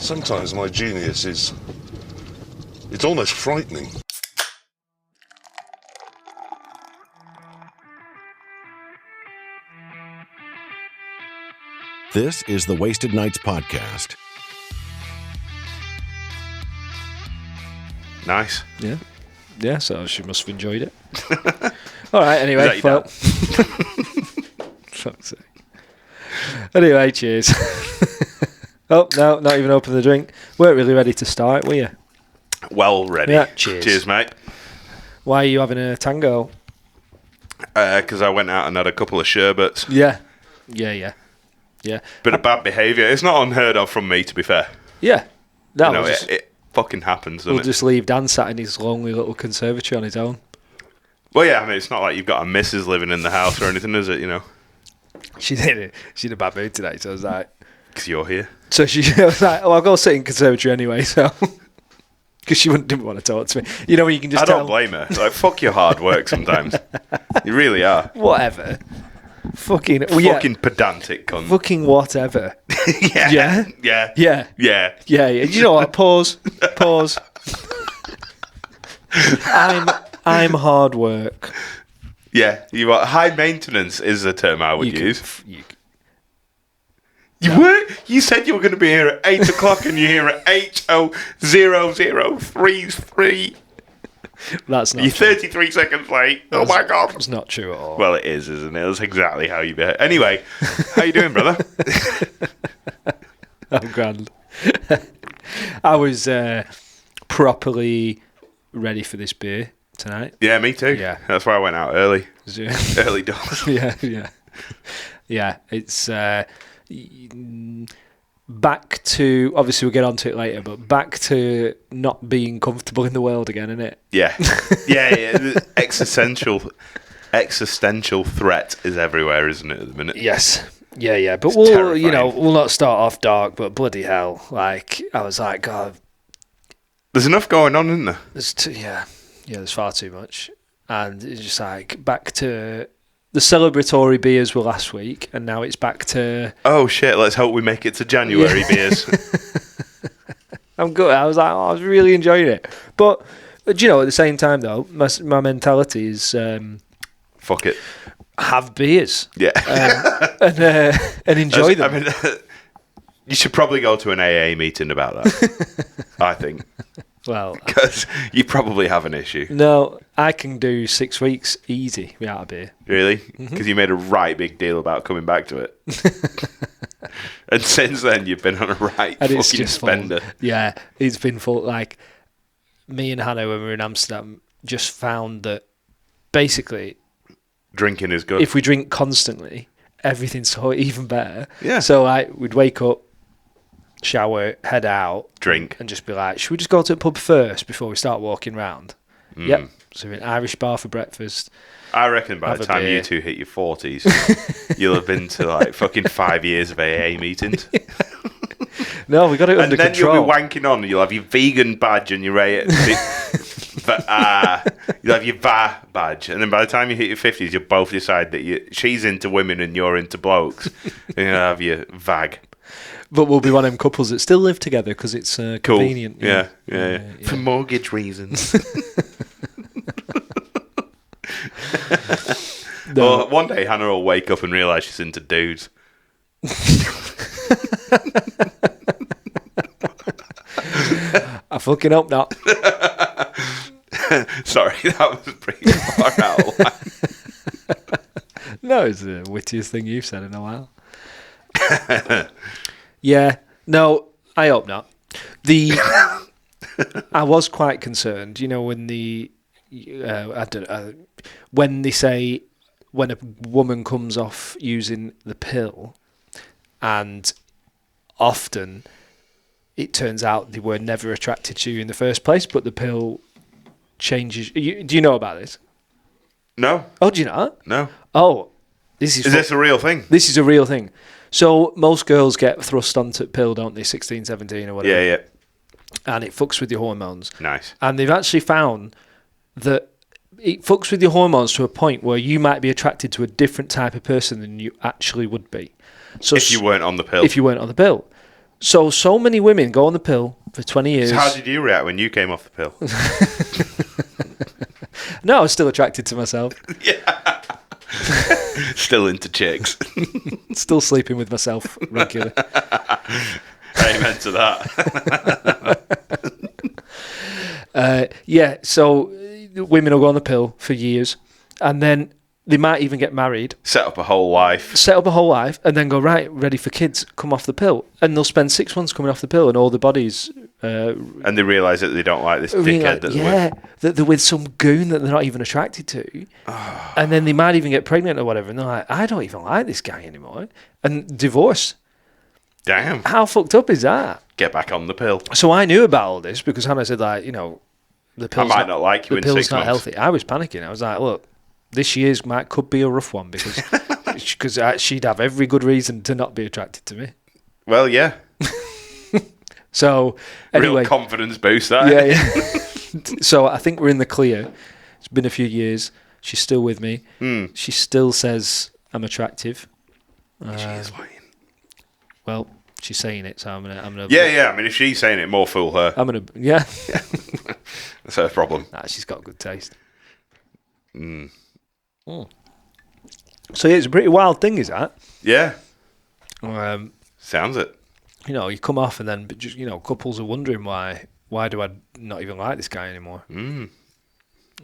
Sometimes my genius is... it's almost frightening. This is the Wasted Nights podcast. Nice. Yeah, so she must have enjoyed it. All right, anyway. Well, fuck's sake. Anyway, cheers. Oh, no, not even open the drink. Weren't really ready to start, were you? well ready. Yeah, cheers. Cheers, mate. Why are you having a tango? Because I went out and had a couple of sherbets. Yeah. Bit of bad behaviour. It's not unheard of from me, to be fair. Yeah. No, You know, it fucking happens, doesn't we'll it? just leave Dan sat in his lonely little conservatory on his own. Well, yeah, I mean, it's not like you've got a missus living in the house or anything, is it, you know? She's in a bad mood today, so I was like... Because you're here. So she was like, oh, I'll go sit in conservatory anyway, so... Because she didn't want to talk to me. You know, when you can just I don't blame her. Like, fuck your hard work sometimes. You really are. Whatever. Fucking pedantic cunt. Fucking whatever. Yeah. You know what? Pause. I'm hard work. Yeah, you are. High maintenance is the term I would use. You said you were going to be here at 8 o'clock and you're here at 8:00:33. That's not You're true. 33 seconds late. Oh my God. It's not true at all. Well, it is, isn't it? That's exactly how you behave. Anyway, how you doing, brother? I'm grand. I was properly ready for this beer tonight. Yeah, me too. Yeah. That's why I went out early. Yeah. Early doors. Yeah, it's back to, obviously we'll get onto it later, but back to not being comfortable in the world again, isn't it? Yeah. The existential threat is everywhere, isn't it, at the minute? Yes. Yeah. But It's we'll terrifying. we'll not start off dark, but bloody hell. Like, I was like, God, There's enough going on, isn't there? there's far too much. And it's just like back to the celebratory beers were last week, and now it's back to... Oh, shit, let's hope we make it to January beers. I'm good. I was like, I was really enjoying it. But you know, at the same time, though, my mentality is... Fuck it. have beers. Yeah. And enjoy them. I mean, you should probably go to an AA meeting about that, I think. Well, Because you probably have an issue. no, I can do 6 weeks easy without a beer. Really? Because you made a right big deal about coming back to it. And since then, you've been on a right And it's fucking just spender. full. Yeah, it's been full. Like, me and Hannah, when we were in Amsterdam, just found that basically, Drinking is good. if we drink constantly, everything's so even better. Yeah. So, like, we'd wake up, shower, head out, Drink. and just be like, should we just go to the pub first before we start walking round? Yep. So we're in Irish bar for breakfast. I reckon by Have the a time beer. you two hit your 40s, you'll have been to like fucking 5 years of AA meetings. No, we got it And under then control. you'll be wanking on. You'll have your vegan badge and your you'll have your VA badge, and then by the time you hit your 50s, you'll both decide that she's into women and you're into blokes, and you'll have your VAG. But we'll be one of them couples that still live together because it's Cool. convenient. Yeah. For mortgage reasons. No. Well, one day Hannah will wake up and realise she's into dudes. I fucking hope not. Sorry, that was pretty far out of line. No, it's the wittiest thing you've said in a while. Yeah, no, I hope not. I was quite concerned, you know, when when they say when a woman comes off using the pill, and often it turns out they were never attracted to you in the first place, but the pill changes. Do you know about this? No. Oh, do you not? No. Oh, this is this a real thing? This is a real thing. So most girls get thrust onto pill, don't they? 16, 17 or whatever. Yeah. And it fucks with your hormones. Nice. And they've actually found that it fucks with your hormones to a point where you might be attracted to a different type of person than you actually would be. So If you weren't on the pill. If you weren't on the pill. So many women go on the pill for 20 years. So how did you react when you came off the pill? No, I was still attracted to myself. Still into chicks. Still sleeping with myself regularly. Amen to that. So women will go on the pill for years, and then they might even get married, Set up a whole life. and then go, right, ready for kids, come off the pill. And they'll spend 6 months coming off the pill, and all the bodies... And they realise that they don't like this dickhead that they're with. that they're with some goon that they're not even attracted to. And then they might even get pregnant or whatever, and they're like, I don't even like this guy anymore. And divorce. Damn. How fucked up is that? Get back on the pill. So I knew about all this because Hannah said, like, the pill's might not like you the in pill's 6 not months. healthy. I was panicking. I was like, look, this year's could be a rough one because she'd have every good reason to not be attracted to me. Well, yeah. So anyway, Real confidence boost, that. yeah. So I think we're in the clear. It's been a few years. She's still with me. She still says I'm attractive. She is lying. Well, she's saying it, so I'm gonna. Yeah. I mean, if she's saying it, more fool her. I'm gonna. Yeah. That's her problem. Nah, she's got good taste. So yeah, it's a pretty wild thing, is that? Yeah. You Sounds it. You come off and then, but just couples are wondering why do I not even like this guy anymore?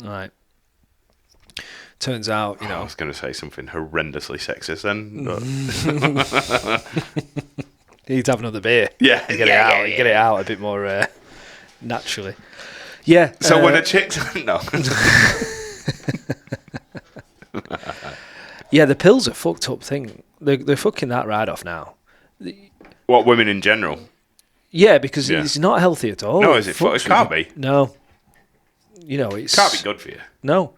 Right. Turns out, I was going to say something horrendously sexist then. You need to have another beer. Yeah. You get it out. You get it out a bit more naturally. Yeah. So when a chick's... No. Yeah, the pills are a fucked up thing. They're fucking that right off now. What, women in general? Yeah, because it's not healthy at all. No, is it? It can't be. No. It Can't be good for you. No.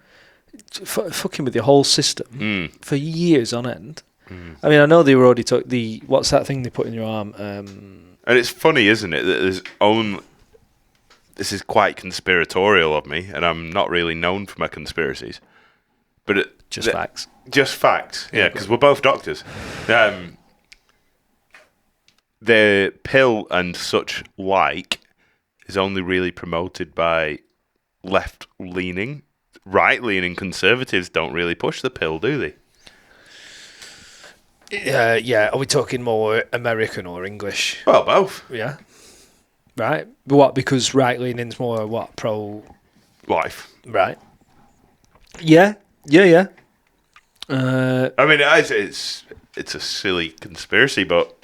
Fucking with your whole system for years on end. I mean, I know they were already what's that thing they put in your arm? And it's funny, isn't it, that this is quite conspiratorial of me, and I'm not really known for my conspiracies. But facts. Just facts, yeah, because we're both doctors. The pill and such like is only really promoted by left-leaning. Right-leaning conservatives don't really push the pill, do they? Yeah. Are we talking more American or English? Well, both. Yeah. Right. But what? Because right-leaning's more what? Pro... Life. Right. Yeah. Yeah. I mean, it's a silly conspiracy, but,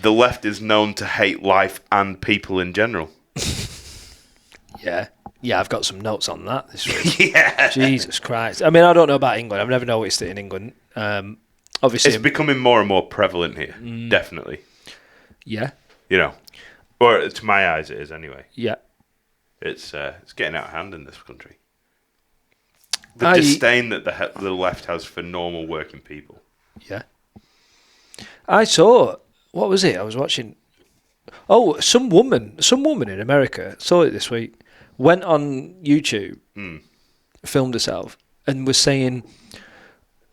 the left is known to hate life and people in general. Yeah. Yeah, I've got some notes on that this week. Yeah. Jesus Christ. I mean, I don't know about England. I've never noticed it in England. Obviously... It's becoming more and more prevalent here, definitely. Yeah. Or to my eyes it is anyway. Yeah. It's getting out of hand in this country. The disdain that the left has for normal working people. Yeah. I saw... What was it? I was watching... Oh, some woman in America, saw it this week, went on YouTube, filmed herself, and was saying,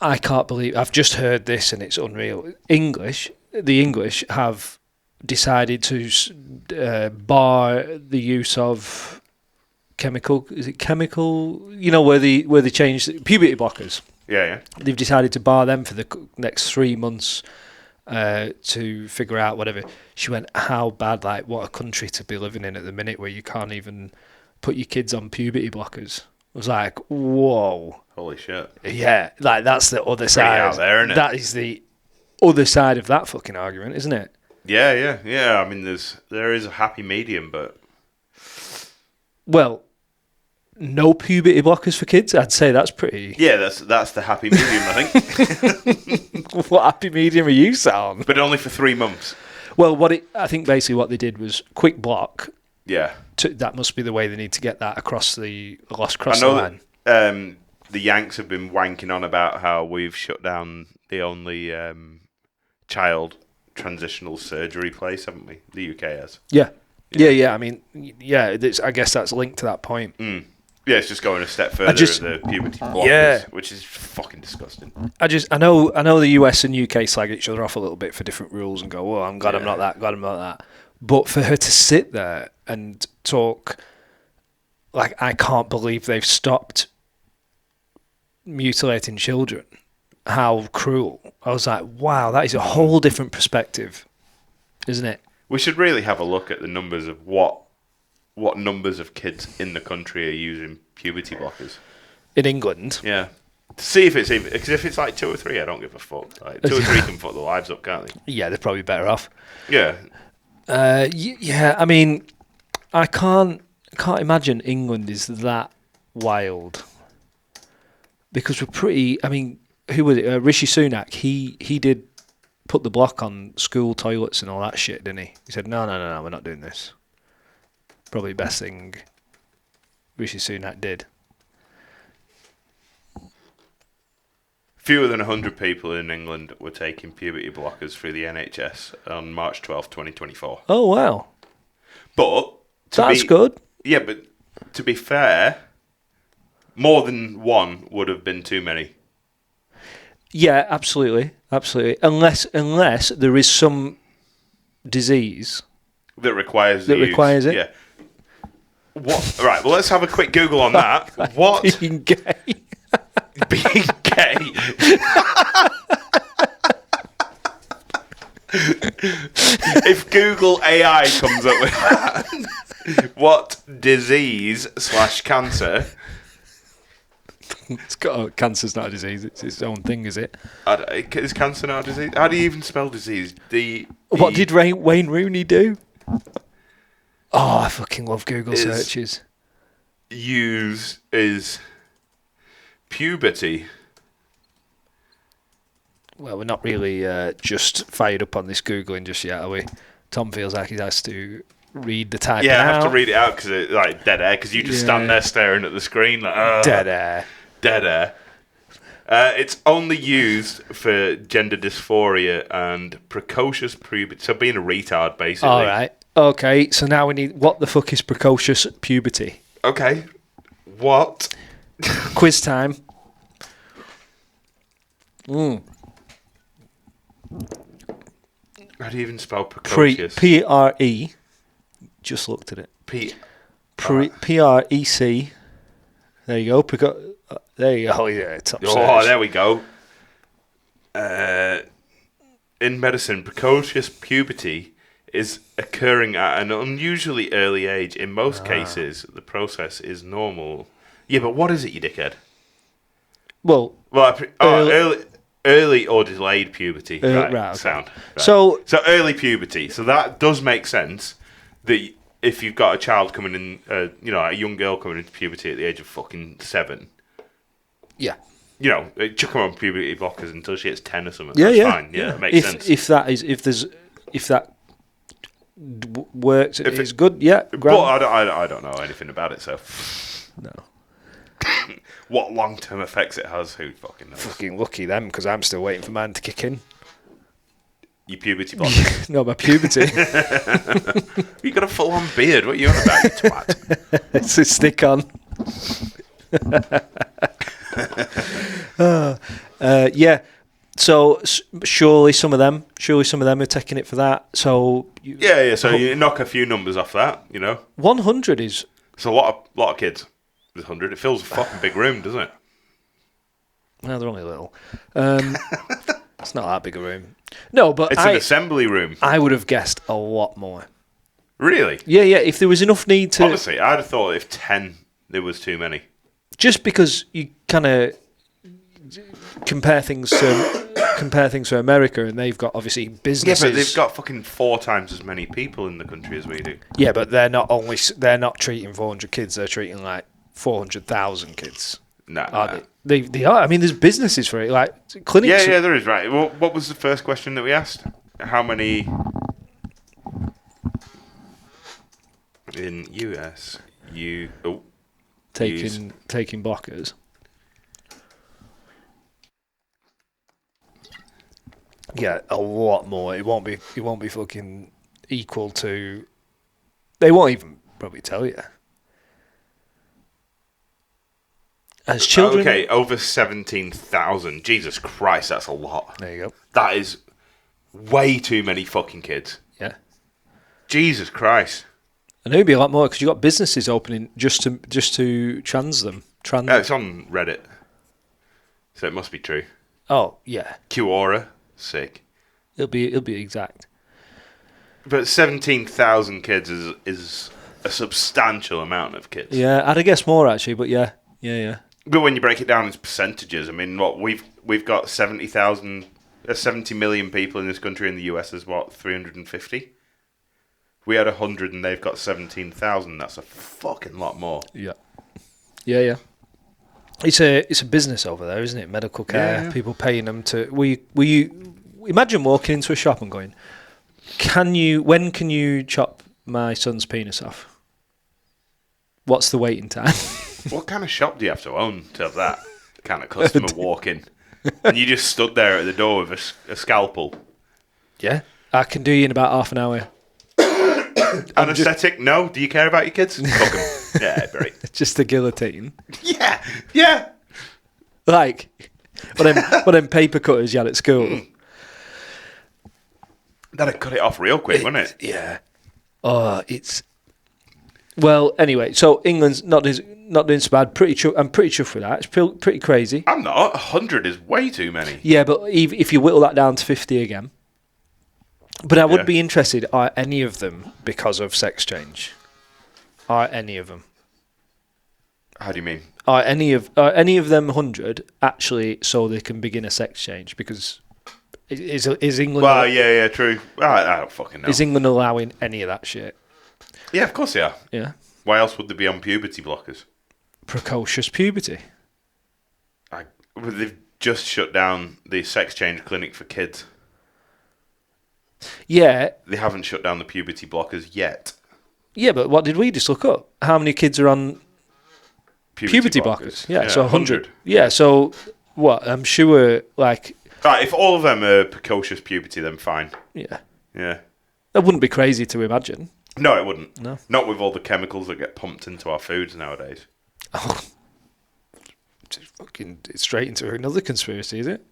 I can't believe... I've just heard this and it's unreal. The English have decided to bar the use of chemical... Is it chemical? Where they change... Puberty blockers. Yeah. They've decided to bar them for the next 3 months to figure out whatever. She went, how bad, what a country to be living in at the minute where you can't even put your kids on puberty blockers. I was like, whoa. Holy shit. Yeah, that's the other side. out there, isn't it? That is the other side of that fucking argument, isn't it? Yeah. I mean, there is a happy medium, but... Well, no puberty blockers for kids? I'd say that's pretty... Yeah, that's the happy medium, I think. What happy medium are you sat on? But only for 3 months. Well, I think basically what they did was quick block. Yeah. That must be the way they need to get that across the line. I know that, the Yanks have been wanking on about how we've shut down the only child transitional surgery place, haven't we? The UK has. Yeah. I mean, I guess that's linked to that point. Yeah, it's just going a step further at the puberty blockers, Yeah. which is fucking disgusting. I know the US and UK slag each other off a little bit for different rules and go, oh, I'm glad I'm not that, glad I'm not that. But for her to sit there and talk, like, I can't believe they've stopped mutilating children. How cruel. I was like, wow, that is a whole different perspective, isn't it? We should really have a look at the numbers of what numbers of kids in the country are using puberty blockers. In England. Yeah. To see if it's even... Because if it's like 2 or 3, I don't give a fuck. Like, 2 or 3 can fuck their lives up, can't they? Yeah, they're probably better off. Yeah. Yeah, I mean, I can't imagine England is that wild. Because we're pretty... I mean, who was it? Rishi Sunak, he did put the block on school toilets and all that shit, didn't he? He said, no, we're not doing this. Probably the best thing Rishi Sunak did. Fewer than 100 people in England were taking puberty blockers through the NHS on March 12th, 2024. Oh, wow. But... That's good. Yeah, but to be fair, more than one would have been too many. Yeah, absolutely. Unless there is some disease... That requires the use. Requires it? Yeah. What? Right, well, let's have a quick Google on that. What? Being gay. Being gay. If Google AI comes up with that, what disease / cancer? Cancer's not a disease. It's its own thing, is it? Is cancer not a disease? How do you even spell disease? What did Wayne Rooney do? Oh, I fucking love Google searches. Use is puberty. Well, we're not really just fired up on this Googling just yet, are we? Tom feels like he has to read the typing out. Yeah, I have to read it out because it's like dead air. Because you just stand there staring at the screen like dead air. Dead air. It's only used for gender dysphoria and precocious puberty. So being a retard, basically. All right. Okay. So now we need. What the fuck is precocious puberty? Okay. What? Quiz time. How do you even spell precocious? P-R-E. Just looked at it. P-R-E-C. There you go. There you go. Yeah, top search. There we go. In medicine, precocious puberty is occurring at an unusually early age. In most cases, the process is normal. Yeah, but what is it, you dickhead? Well, early or delayed puberty. Right, okay. Sound. Right. So early puberty. So that does make sense that if you've got a child coming in, a young girl coming into puberty at the age of fucking 7. Yeah. Chuck her on puberty blockers until she hits 10 or something. Yeah, That's fine. Yeah, it makes sense. If that works, if it's good. Yeah. But I don't know anything about it, so no. What long-term effects it has, who fucking knows? Fucking lucky them, because I'm still waiting for mine to kick in. Your puberty blockers? No, my puberty. You got a full-on beard. What are you on about, you twat? It's a stick-on. Yeah. So surely some of them are taking it for that. So So you knock a few numbers off that, 100 is. It's a lot of kids. There's 100. It fills a fucking big room, doesn't it? No, they're only little. It's not that big a room. No, but it's an assembly room. I would have guessed a lot more. Really? Yeah. If there was enough need to. Honestly, I'd have thought if 10, there was too many. Just because you kind of compare things to America, and they've got obviously businesses. Yeah, but they've got fucking 4 times as many people in the country as we do. Yeah, but they're not treating 400 kids. They're treating like 400,000 kids. No. They are. I mean, there's businesses for it, like clinics. Yeah, there is, right. Well, what was the first question that we asked? How many in US taking blockers? Yeah, a lot more. It won't be fucking equal to. They won't even probably tell you. As children... Okay, over 17,000. Jesus Christ, that's a lot. There you go. That is way too many fucking kids. Yeah. Jesus Christ. And it would be a lot more because you've got businesses opening just to trans them. It's on Reddit. So it must be true. Oh, yeah. Quora, sick. It'll be exact. But 17,000 kids is a substantial amount of kids. Yeah, I'd have guessed more actually, but yeah. But when you break it down into percentages, I mean, what we've got 70 million people in this country. In the US, is what, 350? We had 100 and they've got 17,000. That's a fucking lot more. Yeah. It's a business over there, isn't it? Medical care, Yeah. people paying them to. Will you imagine walking into a shop and going, when can you chop my son's penis off? What's the waiting time? What kind of shop do you have to own to have that kind of customer walk in? And you just stood there at the door with a scalpel. Yeah, I can do you in about half an hour. Anesthetic? No. Do you care about your kids? Fuck 'em. Yeah, great. Just the guillotine. Yeah. Like, one of them paper cutters you had at school. That'd cut it off real quick, wouldn't it? Yeah. Oh, it's... Well, anyway, so England's not doing so bad. I'm pretty chuffed with that. It's pretty crazy. I'm not. 100 is way too many. Yeah, but if you whittle that down to 50 again... But I would be interested, are any of them because of sex change? Are any of them? How do you mean? Are any of them 100 actually so they can begin a sex change? Because is England... Well, yeah, true. I don't fucking know. Is England allowing any of that shit? Yeah, of course they are. Yeah. Why else would they be on puberty blockers? Precocious puberty. They've just shut down the sex change clinic for kids. Yeah. They haven't shut down the puberty blockers yet. Yeah, but what did we just look up? How many kids are on puberty blockers? Yeah, so 100. Yeah, so what? I'm sure, like... Right, if all of them are precocious puberty, then fine. Yeah. Yeah. That wouldn't be crazy to imagine. No, it wouldn't. No. Not with all the chemicals that get pumped into our foods nowadays. Oh. Just fucking straight into another conspiracy, is it?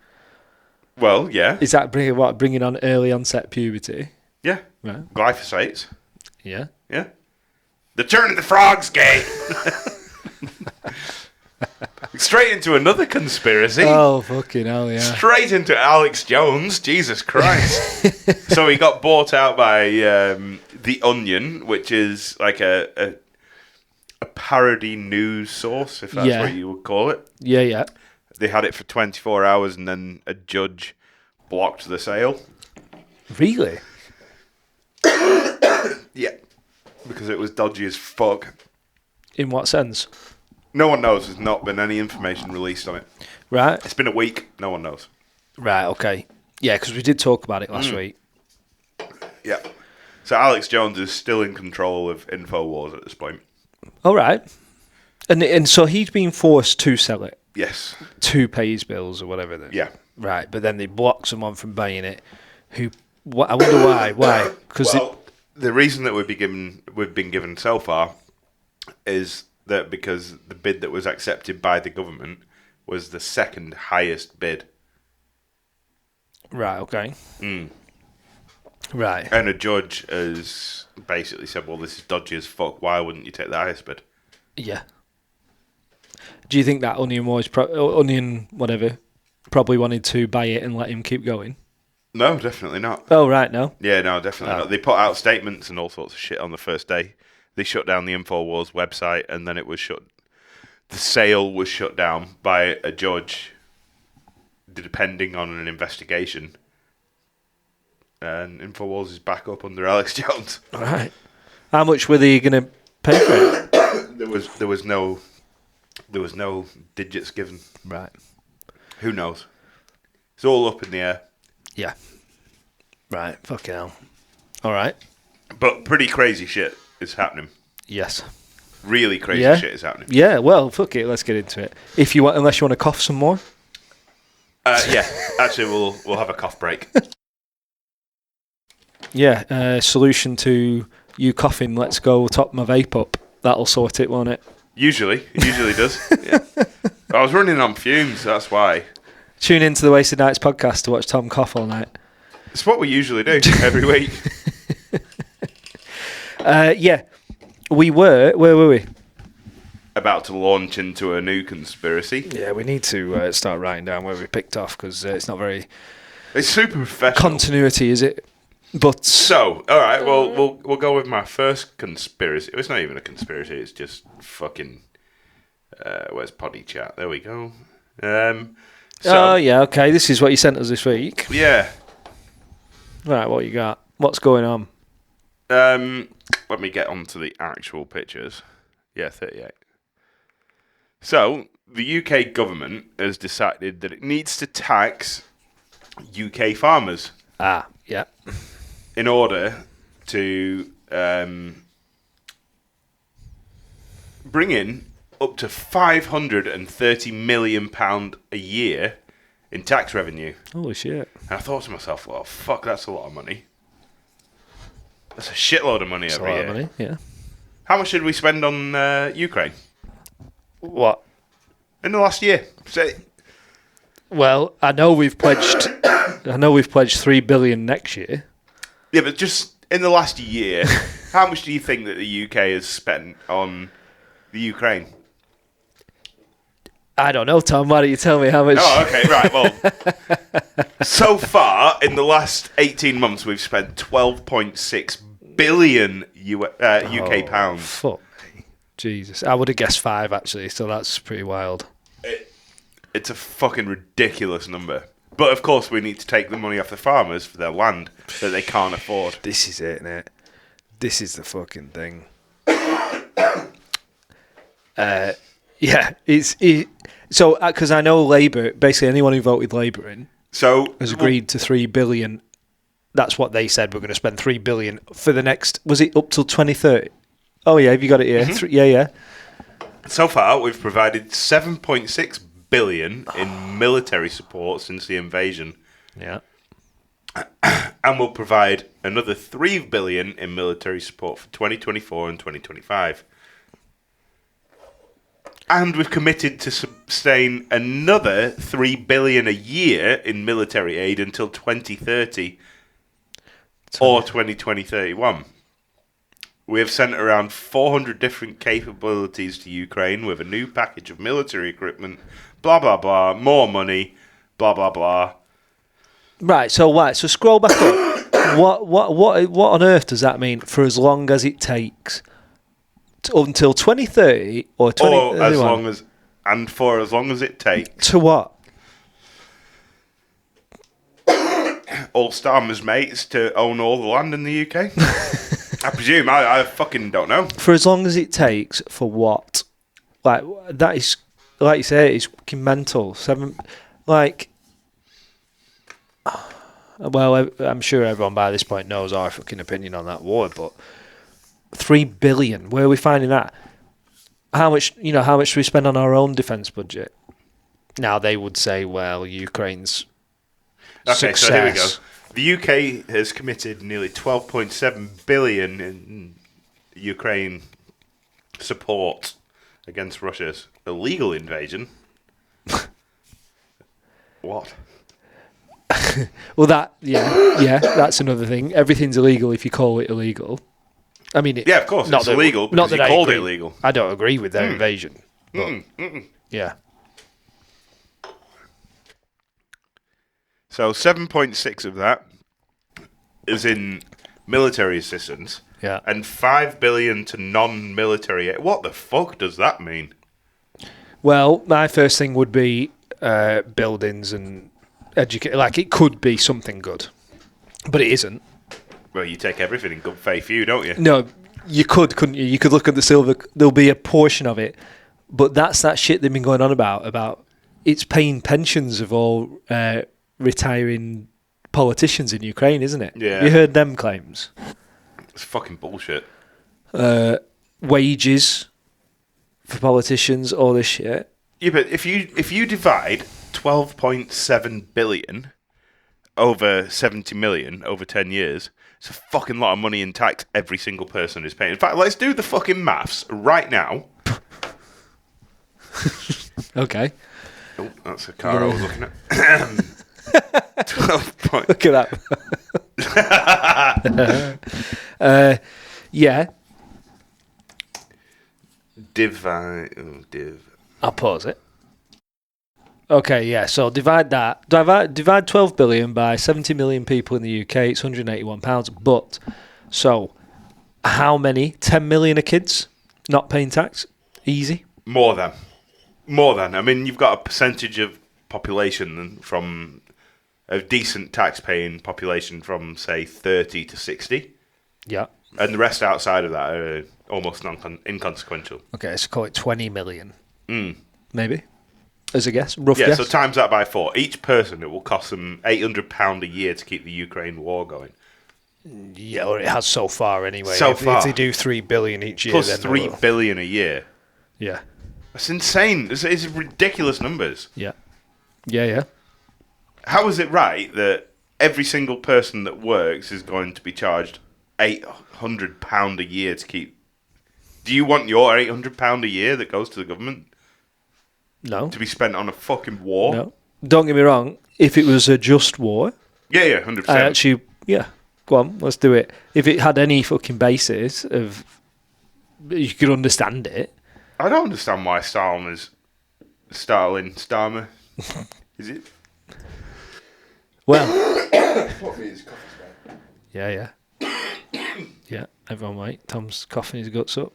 Well, yeah. Is that bringing on early onset puberty? Yeah. Right. Glyphosates. Yeah. Yeah. They're turning the frogs gay. Straight into another conspiracy. Oh, fucking hell, yeah. Straight into Alex Jones. Jesus Christ. So he got bought out by The Onion, which is like a parody news source, if that's what you would call it. Yeah. They had it for 24 hours and then a judge blocked the sale. Really? Yeah. Because it was dodgy as fuck. In what sense? No one knows. There's not been any information released on it. Right. It's been a week. No one knows. Right, okay. Yeah, because we did talk about it last week. Yeah. So Alex Jones is still in control of InfoWars at this point. All right. And so he's been forced to sell it. Yes. To pay his bills or whatever. Then. Yeah. Right, but then they block someone from buying it. I wonder why. Why? Because the reason that we've been given so far is that because the bid that was accepted by the government was the second highest bid. Right. Okay. Right. And a judge has basically said, "Well, this is dodgy as fuck. Why wouldn't you take the highest bid?" Yeah. Do you think that Onion probably wanted to buy it and let him keep going? No, definitely not. Oh, right, no? Yeah, no, definitely not. They put out statements and all sorts of shit on the first day. They shut down the InfoWars website and then it was shut. The sale was shut down by a judge depending on an investigation. And InfoWars is back up under Alex Jones. Right. How much were they going to pay for it? There was no digits given. Right. Who knows? It's all up in the air. Yeah. Right. Fucking hell. All right. But pretty crazy shit is happening. Yes. Really crazy shit is happening. Yeah. Well, fuck it. Let's get into it. Unless you want to cough some more. Yeah. Actually, we'll have a cough break. Yeah. Solution to you coughing. Let's go top my vape up. That'll sort it, won't it? It usually does. Yeah. I was running on fumes, that's why. Tune into the Wasted Nights podcast to watch Tom cough all night. It's what we usually do every week. Yeah. Where were we? About to launch into a new conspiracy. Yeah, we need to start writing down where we picked off because it's not very It's super professional. continuity, is it? But So, all right, well, we'll go with my first conspiracy. It's not even a conspiracy. It's just fucking. Where's Poddy Chat? There we go. oh yeah, okay. This is what you sent us this week. Yeah. Right, what you got? What's going on? Let me get onto the actual pictures. Yeah, 38. So, the UK government has decided that it needs to tax UK farmers Ah, yeah. in order to bring in up to £530 million a year in tax revenue. Holy shit. And I thought to myself, well, fuck, that's a lot of money. That's a shitload of money That's a every lot year. of money, yeah. How much did we spend on Ukraine What? in the last year? Say, Well, I know we've pledged 3 billion next year. yeah, but just in the last year, how much do you think that the UK has spent on the Ukraine? I don't know, Tom. Why don't you tell me how much? Oh, okay, right. Well, so far in the last 18 months, we've spent 12.6 billion UK pounds. Fuck me. Jesus. I would have guessed 5, actually, so that's pretty wild. It's a fucking ridiculous number. But of course, we need to take the money off the farmers for their land that they can't afford. This is it, innit? This is the fucking thing. Yeah, so because I know Labour, basically anyone who voted Labour in So has agreed to 3 billion. That's what they said. We're going to spend 3 billion for the next. Was it up till 2030? Oh yeah, have you got it here? Mm-hmm. Yeah. So far, we've provided 7.6 billion in military support since the invasion, Yeah. and we'll provide another 3 billion in military support for 2024 and 2025. And we've committed to sustain another 3 billion a year in military aid until 2030 or 2031. We have sent around 400 different capabilities to Ukraine with a new package of military equipment, blah, blah, blah, more money, blah, blah, blah. Right. So scroll back up. What on earth does that mean? For as long as it takes until 2030 or 2031? Or as long as, and for as long as it takes. To what? All Starmer's mates to own all the land in the UK? I presume. I fucking don't know. For as long as it takes for what? Like, that is, like you say, it's fucking mental. Well, I'm sure everyone by this point knows our fucking opinion on that war, but 3 billion, where are we finding that? How much do we spend on our own defence budget? Now, they would say, well, Ukraine's Okay, success. so here we go. The UK has committed nearly 12.7 billion in Ukraine support against Russia's illegal invasion. What? Well, that's another thing. Everything's illegal if you call it illegal. I mean, Yeah, of course, it's illegal because you called it illegal. I don't agree with their invasion. But, yeah. So 7.6 of that is in military assistance, Yeah. and 5 billion to non-military aid. What the fuck does that mean? Well, my first thing would be buildings and educate. Like, it could be something good, but it isn't. Well, you take everything in good faith view, don't you? No, you couldn't you? You could look at the silver. There'll be a portion of it, but that's that shit they've been going on about it's paying pensions of all retiring politicians in Ukraine, isn't it? Yeah. You heard them claims. It's fucking bullshit. Wages for politicians, all this shit. Yeah, but if you divide 12.7 billion over 70 million over 10 years, it's a fucking lot of money in tax every single person is paying. In fact, let's do the fucking maths right now. Okay. Oh, that's a car I was looking at. 12 points. Look at that. Yeah. Div. I'll pause it. Okay, yeah. So divide 12 billion by 70 million people in the UK. It's £181. But so, how many? 10 million are kids not paying tax. Easy. More than. I mean, you've got a percentage of population from a decent tax-paying population from say 30 to 60, Yeah. and the rest outside of that are almost inconsequential. Okay, so call it 20 million. Mm. Maybe. As a guess, rough Yeah, guess. so times that by 4. Each person, it will cost them £800 a year to keep the Ukraine war going. Yeah, or it has so far anyway. So if far. they do 3 billion each year, Plus then $3 billion a year. Yeah. That's insane. It's ridiculous numbers. Yeah. Yeah. How is it right that every single person that works is going to be charged £800 a year to keep... Do you want your £800 a year that goes to the government No. to be spent on a fucking war? No. Don't get me wrong. If it was a just war, Yeah, 100%. I actually, go on, let's do it. If it had any fucking basis of, you could understand it. I don't understand why Starmer. Is it? Well, yeah. Yeah, everyone wait. Tom's coughing his guts up.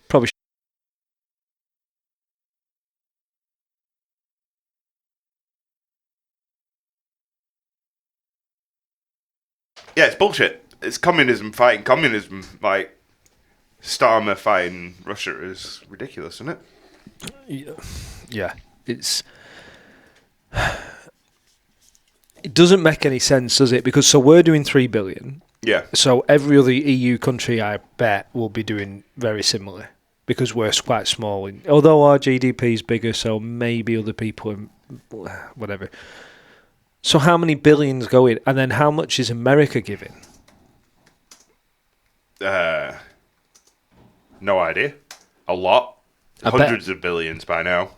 Probably. Yeah, it's bullshit. It's communism fighting communism. Like, Starmer fighting Russia is ridiculous, isn't it? Yeah, it's. It doesn't make any sense, does it? Because so we're doing 3 billion. Yeah. So every other EU country, I bet, will be doing very similar because we're quite small. Although our GDP is bigger, so maybe other people, whatever. So how many billions go in, and then how much is America giving? No idea. A lot. Hundreds of billions by now.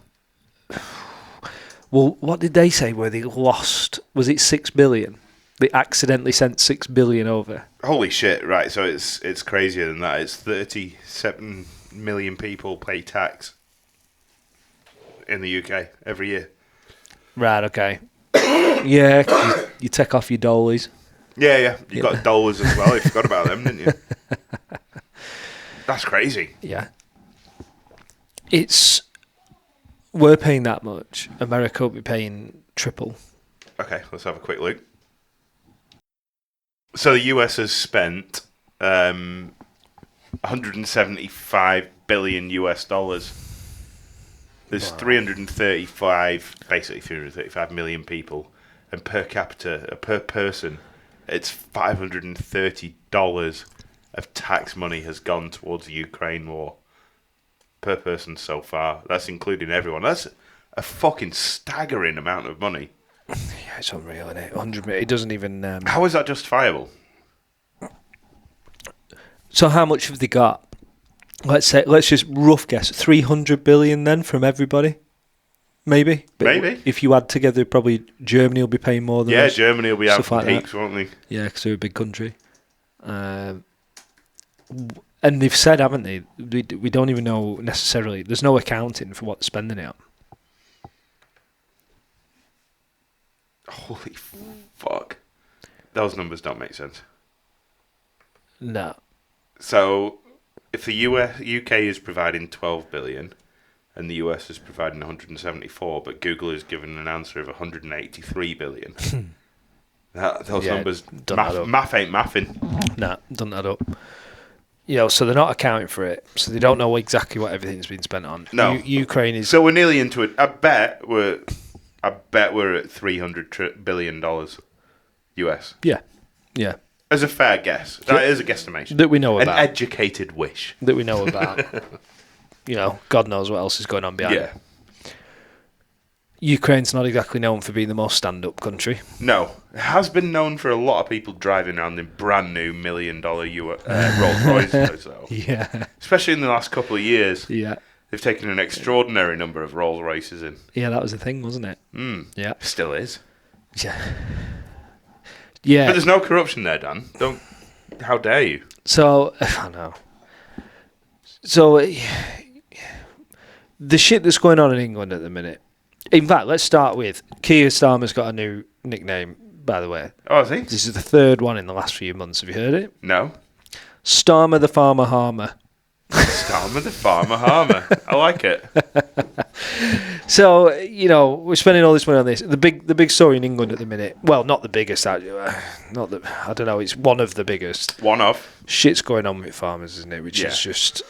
Well, what did they say where they lost? Was it 6 billion? They accidentally sent 6 billion over. Holy shit! Right, so it's crazier than that. It's 37 million people pay tax in the UK every year. Right. Okay. Yeah, you take off your dollies. Yeah. You got dollars as well. You forgot about them, didn't you? That's crazy. Yeah. We're paying that much. America will be paying triple. Okay, let's have a quick look. So the US has spent 175 billion US dollars. There's 335 million people, and per capita, per person, it's $530 of tax money has gone towards the Ukraine war per person so far. That's including everyone. That's a fucking staggering amount of money. Yeah, it's unreal, isn't it? 100 million. It doesn't even. How is that justifiable? So how much have they got? Let's just rough guess 300 billion then from everybody. Maybe. But Maybe. If you add together, probably Germany will be paying more than us. Germany will be out for like peaks, won't they? Yeah, because they're a big country. And they've said, haven't they? We don't even know necessarily. There's no accounting for what they're spending it on. Holy fuck. Those numbers don't make sense. No. So, if the UK is providing 12 billion and the US is providing 174, but Google is giving an answer of 183 billion, those numbers, math ain't mathing. Nah, done that up. So they're not accounting for it, so they don't know exactly what everything's been spent on. No. Ukraine is. So we're nearly into it. I bet we're at $300 billion US. Yeah. As a fair guess. That is a guesstimation. That we know about. An educated wish. That we know about. God knows what else is going on behind it. Ukraine's not exactly known for being the most stand-up country. No. It has been known for a lot of people driving around in brand new $1 million Rolls Royces, though. Yeah. Especially in the last couple of years. Yeah. They've taken an extraordinary number of Rolls Royces in. Yeah, that was the thing, wasn't it? Yeah. Still is. Yeah. Yeah. But there's no corruption there, Dan. Don't. How dare you? So, I know. So, the shit that's going on in England at the minute. In fact, let's start with Keir Starmer's got a new nickname, by the way. Oh, is he? This is the third one in the last few months. Have you heard it? No. Starmer the Farmer Harmer. Starmer the Farmer Harmer. I like it. So, we're spending all this money on this. The big story in England at the minute. Well, not the biggest. I don't know. It's one of the biggest. One of. Shit's going on with farmers, isn't it? Which is just.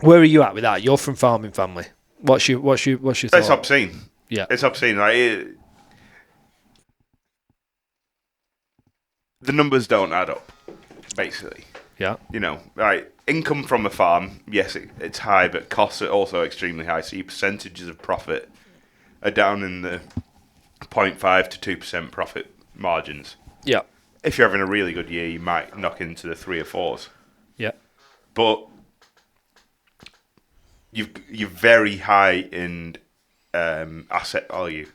Where are you at with that? You're from farming family. What's your thought? It's obscene. Yeah. It's obscene. The numbers don't add up, basically. Yeah. Income from a farm, yes, it's high, but costs are also extremely high. So your percentages of profit are down in the 0.5 to 2% profit margins. Yeah. If you're having a really good year, you might knock into the 3 or 4s. Yeah. But you're very high in asset value.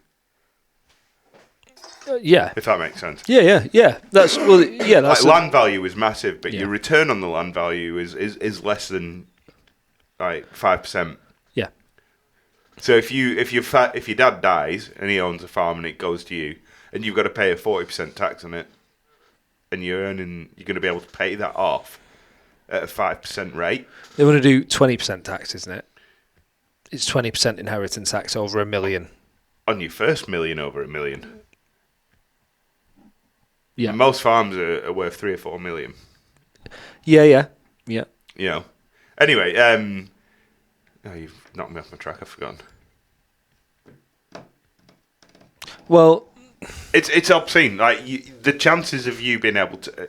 Yeah. If that makes sense. Yeah. That's Land value is massive, but your return on the land value is less than 5%. Yeah. So if your dad dies and he owns a farm and it goes to you, and you've got to pay a 40% tax on it, and you're going to be able to pay that off at a 5% rate. They want to do 20% tax, isn't it? It's 20% inheritance tax over $1 million. On your first million over $1 million. Yeah. And most farms are worth 3 or 4 million. Yeah. Anyway, you've knocked me off my track. I've forgotten. Well, it's obscene. The chances of you being able to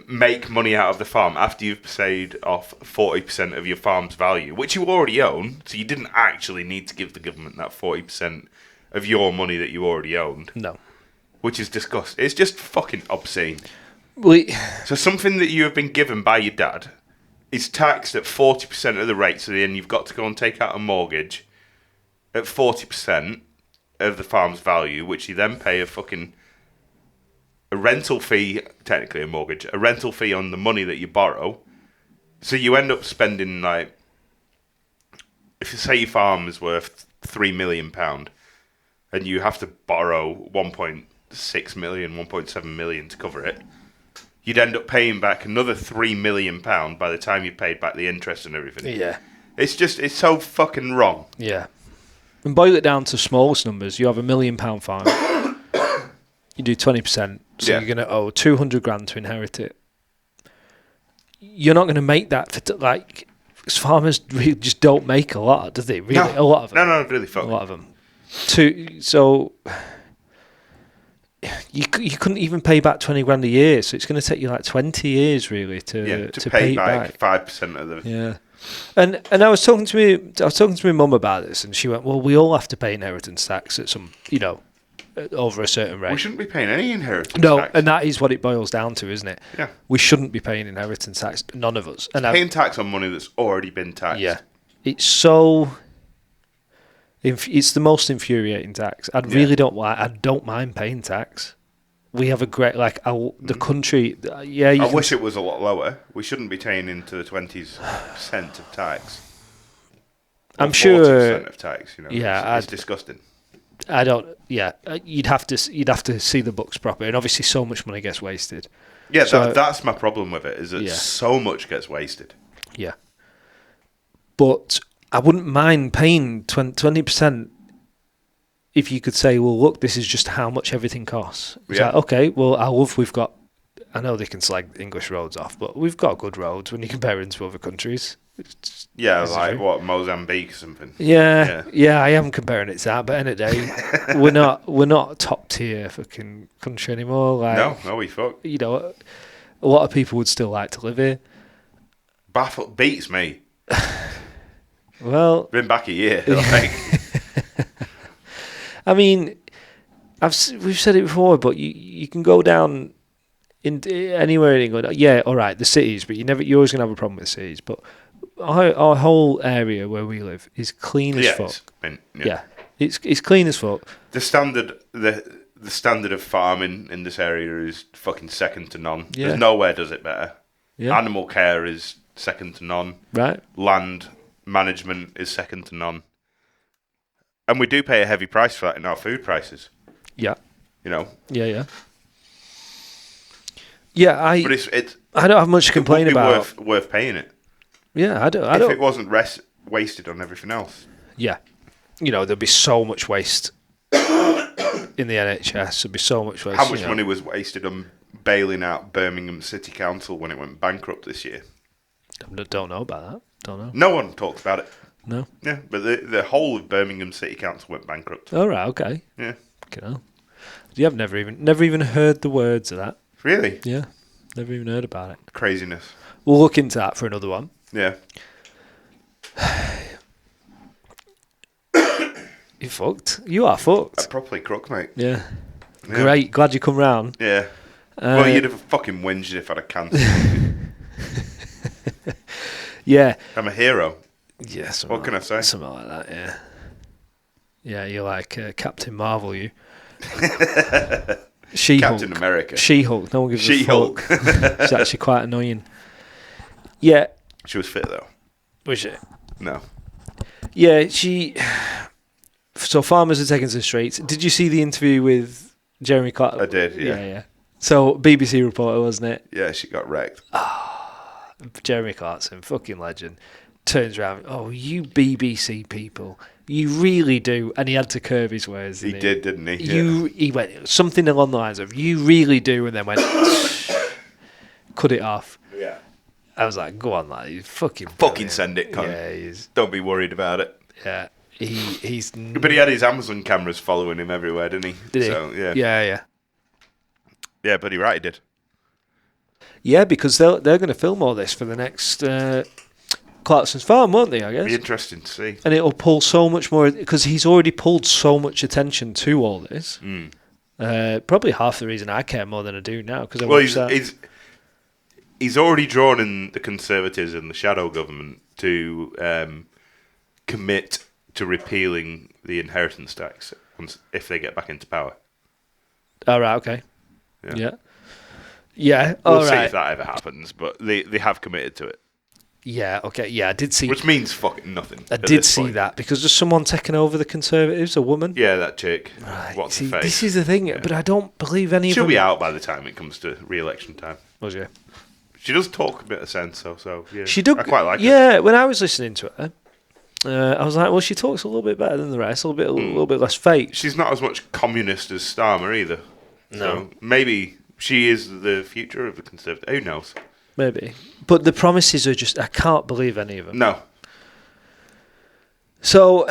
make money out of the farm after you've paid off 40% of your farm's value, which you already own, so you didn't actually need to give the government that 40% of your money that you already owned. No. Which is disgusting. It's just fucking obscene. Well, So something that you have been given by your dad is taxed at 40% of the rate, so then you've got to go and take out a mortgage at 40% of the farm's value, which you then pay a rental fee, technically a mortgage, a rental fee on the money that you borrow. So you end up spending, if you say your farm is worth £3 million and you have to borrow 1.6 million, 1.7 million to cover it, you'd end up paying back another £3 million by the time you paid back the interest and everything. yeah. It's so fucking wrong. Yeah. And boil it down to smallest numbers. You have £1 million farm. You do 20%. So you're going to owe 200 grand to inherit it. You're not going to make that for farmers really just don't make a lot, do they? Really, No. a lot of them. No, really fuck. A lot of them. So you couldn't even pay back 20 grand a year. So it's going to take you 20 years really to pay back 5% of the. Yeah. And I was talking to my mum about this, and she went, "Well, we all have to pay inheritance tax at some, over a certain rate." We shouldn't be paying any inheritance tax. And that is what it boils down to, isn't it? Yeah. We shouldn't be paying inheritance tax. None of us. And paying tax on money that's already been taxed. Yeah. It's so. It's the most infuriating tax. I don't mind paying tax. We have a great the country. Yeah, I wish it was a lot lower. We shouldn't be paying into the 20% of tax. I'm sure 40% of tax. Yeah, it's disgusting. I don't. Yeah, you'd have to see the books proper, and obviously, so much money gets wasted. Yeah, so, that's my problem with it. Is that so much gets wasted. Yeah, but I wouldn't mind paying 20% if you could say, well, look, this is just how much everything costs. It's okay, well, I know they can slag English roads off, but we've got good roads when you compare them to other countries. Mozambique or something. Yeah, I am comparing it to that, but end of the day, we're not top tier fucking country anymore. No, we fuck. A lot of people would still like to live here. Beats me. Well, been back a year. I mean, we've said it before, but you can go down in anywhere in England. Yeah, all right, the cities, but you're always going to have a problem with cities. But our whole area where we live is clean as Yeah, fuck. it's mint, Yeah, it's clean as fuck. The standard of farming in this area is fucking second to none. Yeah. There's nowhere does it better. Yeah. Animal care is second to none. Right. Land management is second to none. And we do pay a heavy price for that in our food prices. Yeah. You know. Yeah. Yeah, But it's I don't have much to complain it would be about. worth paying it. Yeah, I don't. If it wasn't wasted on everything else. Yeah, there'd be so much waste in the NHS. There'd be so much waste. How much money was wasted on bailing out Birmingham City Council when it went bankrupt this year? Don't know about that. Don't know. No one talks about it. No. Yeah, but the whole of Birmingham City Council went bankrupt. All right. Okay. Yeah. Okay. You have never even heard the words of that. Really? Yeah. Never even heard about it. Craziness. We'll look into that for another one. Yeah. You're fucked. You are fucked. I'm properly crook, mate. Yeah. Yeah. Great. Glad you come round. Yeah. Well, you'd have fucking whinged if I'd have cancelled. Yeah. I'm a hero. Yeah. What can I say? Something like that. Yeah. Yeah. You're like Captain Marvel. You. She-Hulk. Captain America. She-Hulk. No one gives She-Hulk. a fuck. She's actually quite annoying. Yeah. She was fit though. Was she? No. Yeah. So farmers are taken to the streets. Did you see the interview with Jeremy Clarkson? I did. Yeah. Yeah. So BBC reporter, wasn't it? Yeah. She got wrecked. Jeremy Clarkson, fucking legend, turns around. Oh, you BBC people, you really do. And he had to curb his words. He did, didn't he? He went something along the lines of "you really do," and then went cut it off. Yeah. I was like, "Go on, lad, you fucking Send it, cunt. Yeah, he's Don't be worried about it. yeah. He's But he had his Amazon cameras following him everywhere, didn't he? did he? So, yeah. Yeah. But he right, he did. Yeah, because they're going to film all this for the next Clarkson's Farm, won't they? I guess. Be interesting to see. And it'll pull so much more because he's already pulled so much attention to all this. Probably half the reason I care more than I do now because I watch that. He's already drawn in the Conservatives and the shadow government to commit to repealing the inheritance tax if they get back into power. All right. Okay. Yeah. Yeah. We'll All see right. if that ever happens, but they have committed to it. Yeah. Okay. Yeah. I did see. Which means fucking nothing. I did see that because there's someone taking over the Conservatives, a woman. Yeah, that chick. Right. What's See, her face? this is the thing, but I don't believe any She'll of them. be out by the time it comes to re-election time. Was she? She does talk a bit of sense, so yeah. She did. I quite like her. Yeah. When I was listening to her. I was like, well, she talks a little bit better than the rest, a little bit less fake. She's not as much communist as Starmer either. No. So maybe she is the future of the Conservative. Who knows? Maybe. But the promises are just, I can't believe any of them. No. So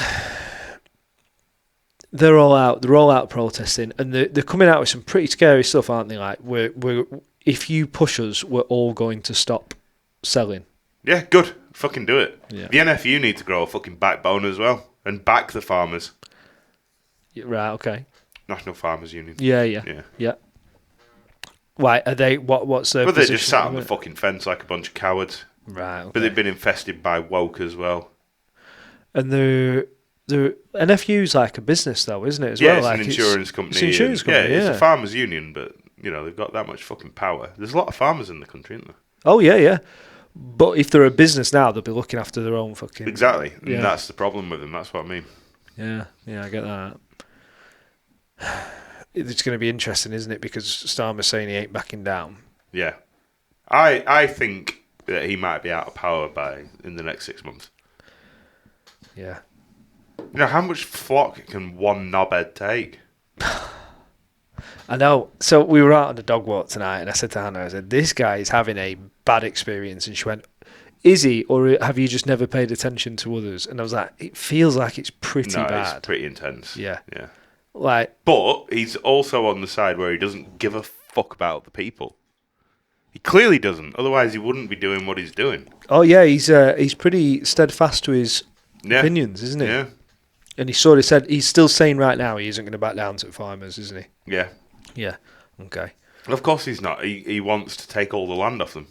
they're all out protesting, and they're coming out with some pretty scary stuff, aren't they? Like, we're if you push us, we're all going to stop selling. Yeah, good. Fucking do it. Yeah. The NFU need to grow a fucking backbone as well and back the farmers. Right, okay. National Farmers Union. Yeah. Why are they? What's their? But they position just sat at on the minute? fucking fence like a bunch of cowards. Right. Okay. But they've been infested by woke as well. And the NFU's like a business though, isn't it? As Yeah, well, it's like an insurance company. It's an insurance company. It's a farmers union, but they've got that much fucking power. There's a lot of farmers in the country, isn't there? Oh yeah. But if they're a business now, they'll be looking after their own fucking. Exactly. And Yeah. that's the problem with them. That's what I mean. Yeah, I get that. It's going to be interesting, isn't it? Because Starmer's saying he ain't backing down. Yeah. I think that he might be out of power in the next 6 months. Yeah. How much flock can one knobhead take? I know. So we were out on the dog walk tonight, and I said to Hannah, I said, this guy is having a bad experience. And she went, is he? Or have you just never paid attention to others? And I was like, it feels like it's pretty bad. It's pretty intense. Yeah. Yeah. Like, But he's also on the side where he doesn't give a fuck about the people. He clearly doesn't. Otherwise, he wouldn't be doing what he's doing. oh yeah, he's pretty steadfast to his opinions, isn't he? Yeah. And he sort of said he's still saying right now he isn't going to back down to farmers, isn't he? Yeah. Yeah. Okay. Of course he's not. He wants to take all the land off them.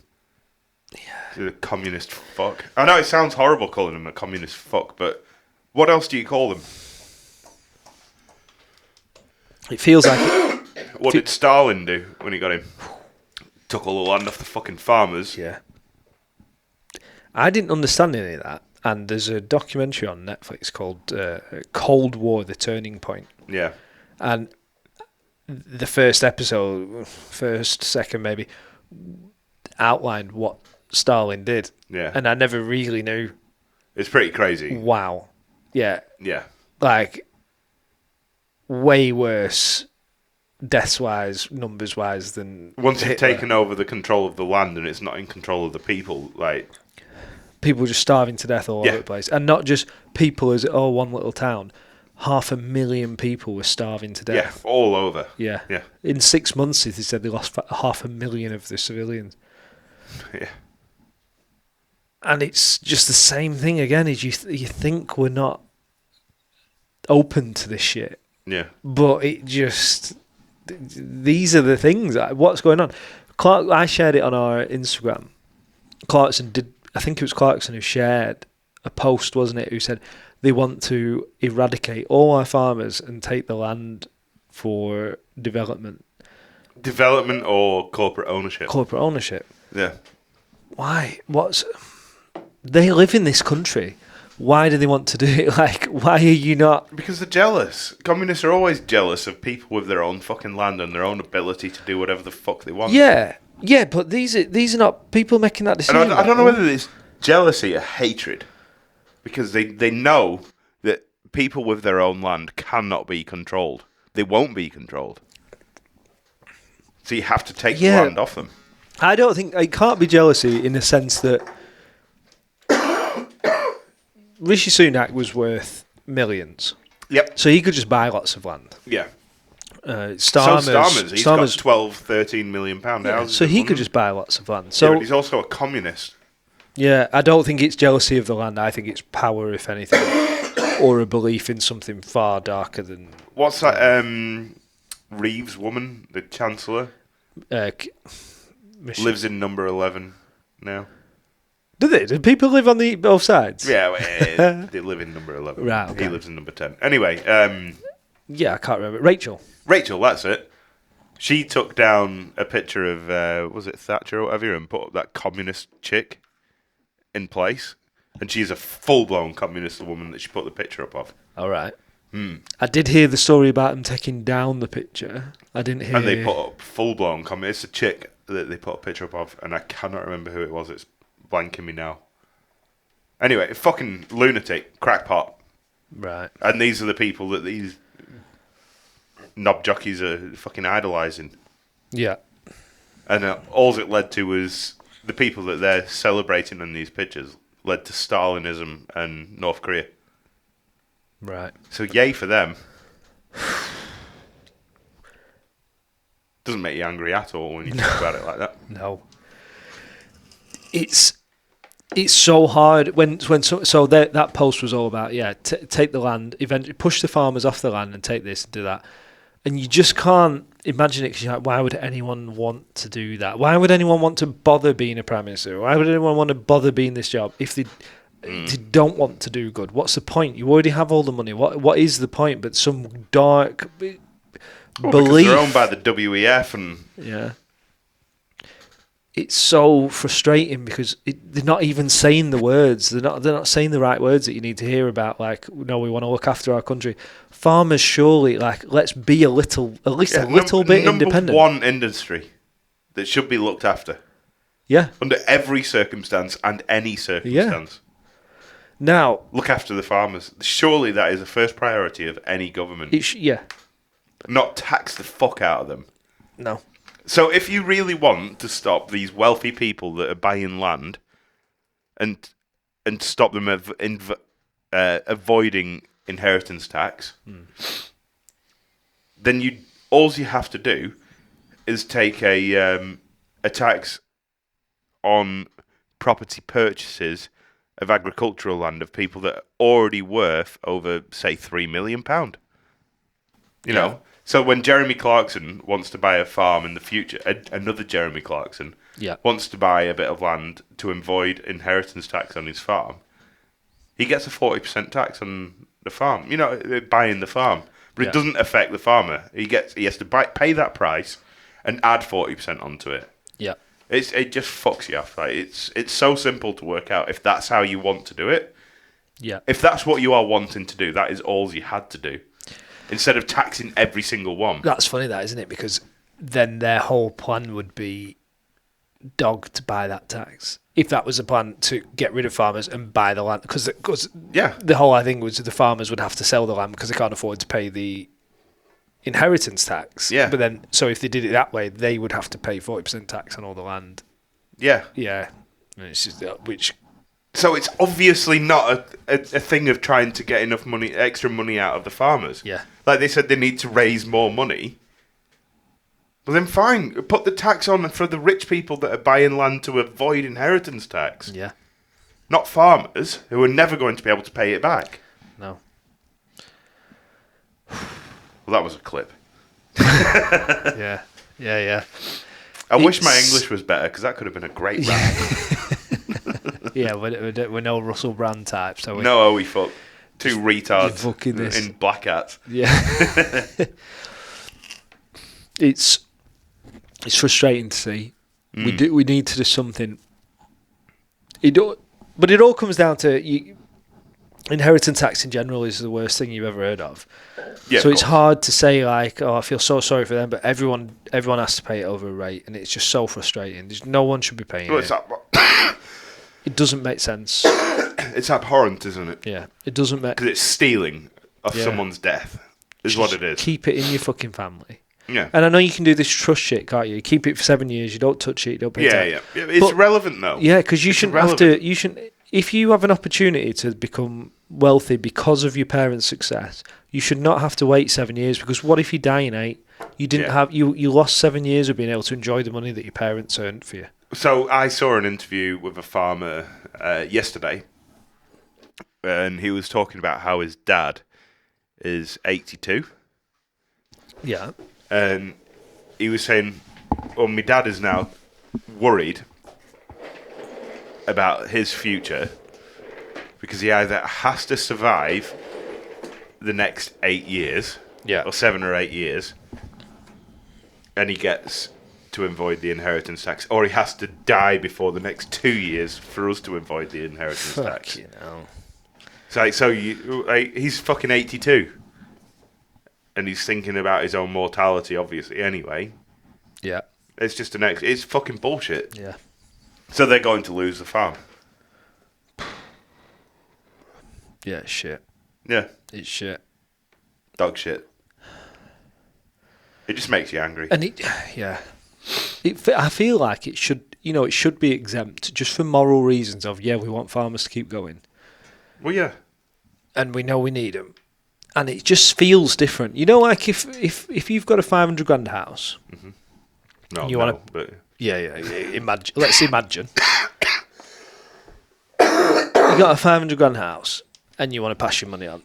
The communist fuck. I know it sounds horrible calling him a communist fuck, but what else do you call them? It feels like it. What did Stalin do when he got him? Took all the land off the fucking farmers. Yeah. I didn't understand any of that. And there's a documentary on Netflix called Cold War, The Turning Point. Yeah. And the first episode, second maybe, outlined what Stalin did. Yeah. And I never really knew. It's pretty crazy. Wow. Yeah. Yeah. Like, way worse deaths-wise, numbers-wise than Once you've Hitler. taken over the control of the land and it's not in control of the people, like... People just starving to death all Yeah. over the place. And not just people as, one little town. 500,000 people were starving to death. Yeah, all over. Yeah. Yeah. In 6 months, they said they lost 500,000 of the civilians. Yeah. And it's just the same thing again. Is you think we're not open to this shit, Yeah. but it just these are the things. What's going on? I shared it on our Instagram. I think it was Clarkson who shared a post, wasn't it? Who said they want to eradicate all our farmers and take the land for development. Development or corporate ownership. Corporate ownership. Yeah. Why? They live in this country. Why do they want to do it? Like, why are you not? Because they're jealous. Communists are always jealous of people with their own fucking land and their own ability to do whatever the fuck they want. Yeah, but these are not people making that decision. And I don't know whether it's jealousy or hatred. Because they know that people with their own land cannot be controlled. They won't be controlled. So you have to take the land off them. I don't think it can't be jealousy in the sense that Rishi Sunak was worth millions. Yep. So he could just buy lots of land. Yeah. Starmer's, He's got 12, 13 million pound houses. so in he London. could just buy lots of land. Yeah, So but he's also a communist. yeah, I don't think it's jealousy of the land. I think it's power, if anything, or a belief in something far darker than. What's that? Reeves woman, the Chancellor, lives in number 11 now. Do they? Do people live on both sides? Yeah, well, they live in number 11. Right, okay. He lives in number 10. Anyway, Yeah, I can't remember. Rachel, that's it. She took down a picture of, was it Thatcher or whatever, and put up that communist chick in place. And she's a full-blown communist woman that she put the picture up of. all right. I did hear the story about them taking down the picture. I didn't hear. And they put up full-blown communist. It's a chick that they put a picture up of, and I cannot remember who it was. It's blanking me now. Anyway, fucking lunatic, crackpot. Right. And these are the people that these knob jockeys are fucking idolising. Yeah. And all it led to was the people that they're celebrating in these pictures led to Stalinism and North Korea. Right. So yay for them. Doesn't make you angry at all when you think about it like that. No. It's so hard that post was all about take the land, eventually push the farmers off the land and take this and do that, and you just can't imagine it because you're like, why would anyone want to do that? Why would anyone want to bother being a prime minister? Why would anyone want to bother being this job if they don't want to do good? What's the point? You already have all the money. What is the point? But some dark belief. Because they're owned by the WEF and Yeah. It's so frustrating because they're not even saying the words. They're not saying the right words that you need to hear about. Like, no, we want to look after our country. Farmers, surely, like, let's be at least a little bit independent. Number one industry that should be looked after. Yeah. Under every circumstance and any circumstance. Now, look after the farmers. Surely that is the first priority of any government. Not tax the fuck out of them. No. So if you really want to stop these wealthy people that are buying land and stop them avoiding inheritance tax, then all you have to do is take a tax on property purchases of agricultural land of people that are already worth over, say, £3 million. You know? So when Jeremy Clarkson wants to buy a farm in the future, another Jeremy Clarkson Yeah. wants to buy a bit of land to avoid inheritance tax on his farm, he gets a 40% tax on the farm. Buying the farm, but Yeah. it doesn't affect the farmer. He has to pay that price and add 40% onto it. Yeah. It just fucks you off. Like it's so simple to work out if that's how you want to do it. Yeah. If that's what you are wanting to do, that is all you had to do. Instead of taxing every single one. That's funny, that, isn't it? Because then their whole plan would be dogged by that tax. If that was a plan to get rid of farmers and buy the land, because the whole thing was the farmers would have to sell the land because they can't afford to pay the inheritance tax. Yeah. But then, so if they did it that way, they would have to pay 40% tax on all the land. Yeah. Yeah. And it's just which. So it's obviously not a thing of trying to get enough money, extra money out of the farmers. Yeah. Like they said, they need to raise more money. Well, then fine, put the tax on for the rich people that are buying land to avoid inheritance tax. Yeah. Not farmers who are never going to be able to pay it back. No. Well, that was a clip. Yeah. Yeah. Yeah. I wish my English was better because that could have been a great rap. Yeah, we're no Russell Brand types, so we. No, we fuck. Two retards fucking this. in black hats. Yeah. It's frustrating to see. We need to do something. But it all comes down to inheritance tax in general is the worst thing you've ever heard of. Yeah, so of it's course. hard to say like, oh, I feel so sorry for them, but everyone has to pay it over a rate, and it's just so frustrating. No one should be paying Well, it. It doesn't make sense. It's abhorrent, isn't it? Yeah, it doesn't make. Because it's stealing of Yeah. someone's death, is what it is. Keep it in your fucking family. Yeah. And I know you can do this trust shit, can't you? You keep it for 7 years, you don't touch it, you don't pay Yeah. tax. It's But- relevant, though. Yeah, because you It's shouldn't have irrelevant. to. You shouldn't. If you have an opportunity to become wealthy because of your parents' success, you should not have to wait 7 years. Because what if you die in 8? You didn't Yeah. have. You lost 7 years of being able to enjoy the money that your parents earned for you. So I saw an interview with a farmer yesterday, and he was talking about how his dad is 82, Yeah. and he was saying, "Well, my dad is now worried about his future because he either has to survive the next 8 years, Yeah. or 7 or 8 years, and he gets to avoid the inheritance tax, or he has to die before the next 2 years for us to avoid the inheritance tax." You know. He's fucking 82, and he's thinking about his own mortality, obviously. Anyway, Yeah. it's just it's fucking bullshit. Yeah. So they're going to lose the farm. Yeah. It's shit. Yeah, It's shit. dog shit. It just makes you angry. And yeah. I feel like it should. It should be exempt just for moral reasons. We want farmers to keep going. Well, yeah. And we know we need them, and it just feels different. Like if you've got a 500 grand house, No, You no, wanna- but yeah. Imagine, let's imagine you got a 500 grand house, and you want to pass your money on.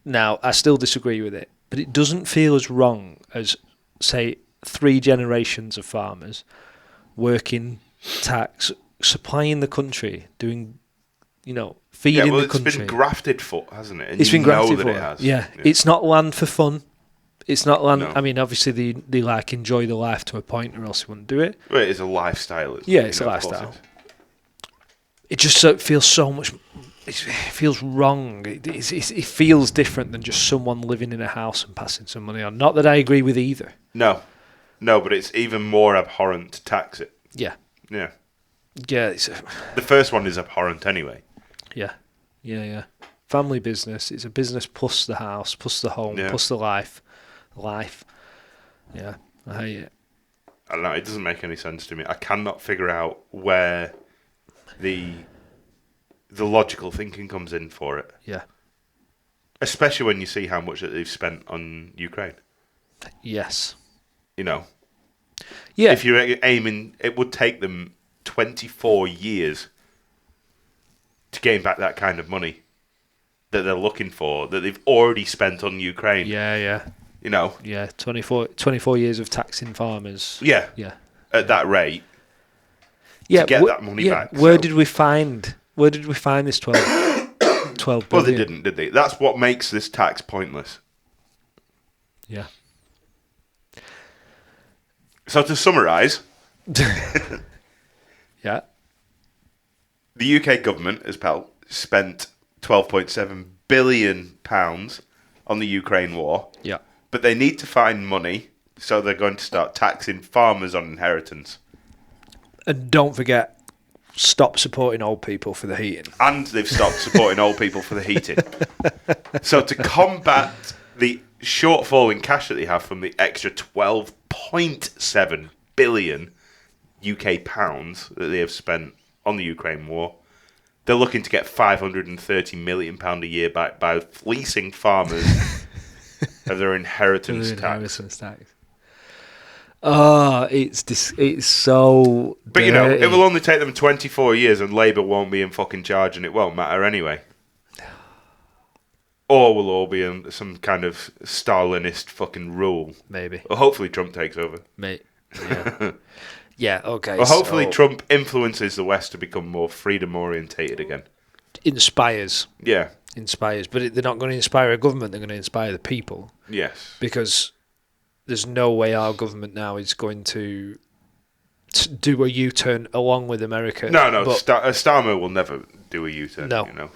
Now, I still disagree with it, but it doesn't feel as wrong as, say, 3 generations of farmers working tax, supplying the country, doing, feeding the it's country. been grafted for, hasn't it? And It's you been grafted know that for. it has. Yeah, it's not land for fun. It's not land. No. I mean, obviously they enjoy the life to a point, or else they wouldn't do it. Well, it is a lifestyle. Yeah, it's a of course lifestyle. it is. It just feels so much. It feels wrong. It feels different than just someone living in a house and passing some money on. Not that I agree with either. No, but it's even more abhorrent to tax it. Yeah, Yeah. yeah, The first one is abhorrent anyway. yeah. Family business. It's a business plus the house, plus the home, Yeah. plus the life. Yeah, I hate it. I don't know, it doesn't make any sense to me. I cannot figure out where the logical thinking comes in for it. Yeah. Especially when you see how much that they've spent on Ukraine. Yes. Yeah. If you're aiming, it would take them 24 years to gain back that kind of money that they're looking for, that they've already spent on Ukraine. Yeah. Yeah, 24 years of taxing farmers. Yeah. Yeah. At that rate, to get that money back. Where did we find this 12 billion? Well, they didn't, did they? That's what makes this tax pointless. Yeah. So to summarise, Yeah. the UK government has spent £12.7 billion on the Ukraine war, Yeah. but they need to find money, so they're going to start taxing farmers on inheritance. And don't forget, stop supporting old people for the heating. And they've stopped supporting old people for the heating. So to combat the shortfall in cash that they have from the extra 12.7 billion UK pounds that they have spent on the Ukraine war, they're looking to get £530 million a year back by fleecing farmers of their inheritance tax. Oh, it's so. But you know, dirty. it will only take them 24 years, and Labour won't be in fucking charge, and it won't matter anyway. Or we'll all be in some kind of Stalinist fucking rule. Maybe. Or hopefully Trump takes over. Mate. Yeah. Yeah. Okay. Or hopefully Trump influences the West to become more freedom orientated again. Inspires. Yeah. Inspires, but they're not going to inspire a government. They're going to inspire the people. Yes. Because there's no way our government now is going to do a U-turn along with America. No. But Starmer will never do a U-turn. No. You know.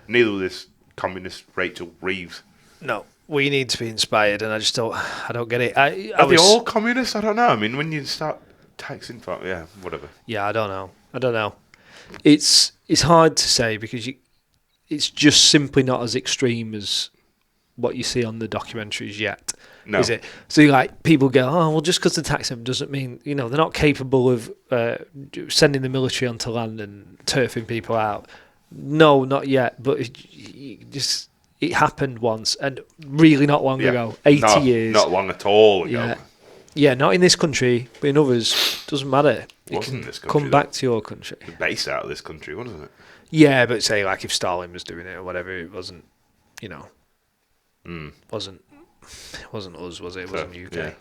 Neither will this communist Rachel Reeves. no, we need to be inspired, and I don't get it. Are they all communists? I don't know. I mean, when you start taxing, yeah, whatever. Yeah, I don't know. It's hard to say because it's just simply not as extreme as what you see on the documentaries yet. No. Is it? So like people go, oh well, just because they tax them doesn't mean they're not capable of sending the military onto land and turfing people out. No, not yet. But it happened once and really not long ago, 80 years. Not long at all ago. Yeah, not in this country, but in others, doesn't matter. It wasn't in this country. Come back to your country. It's based out of this country, wasn't it? Yeah, but say like if Stalin was doing it or whatever, it wasn't, it wasn't us, was it? It wasn't UK. Yeah.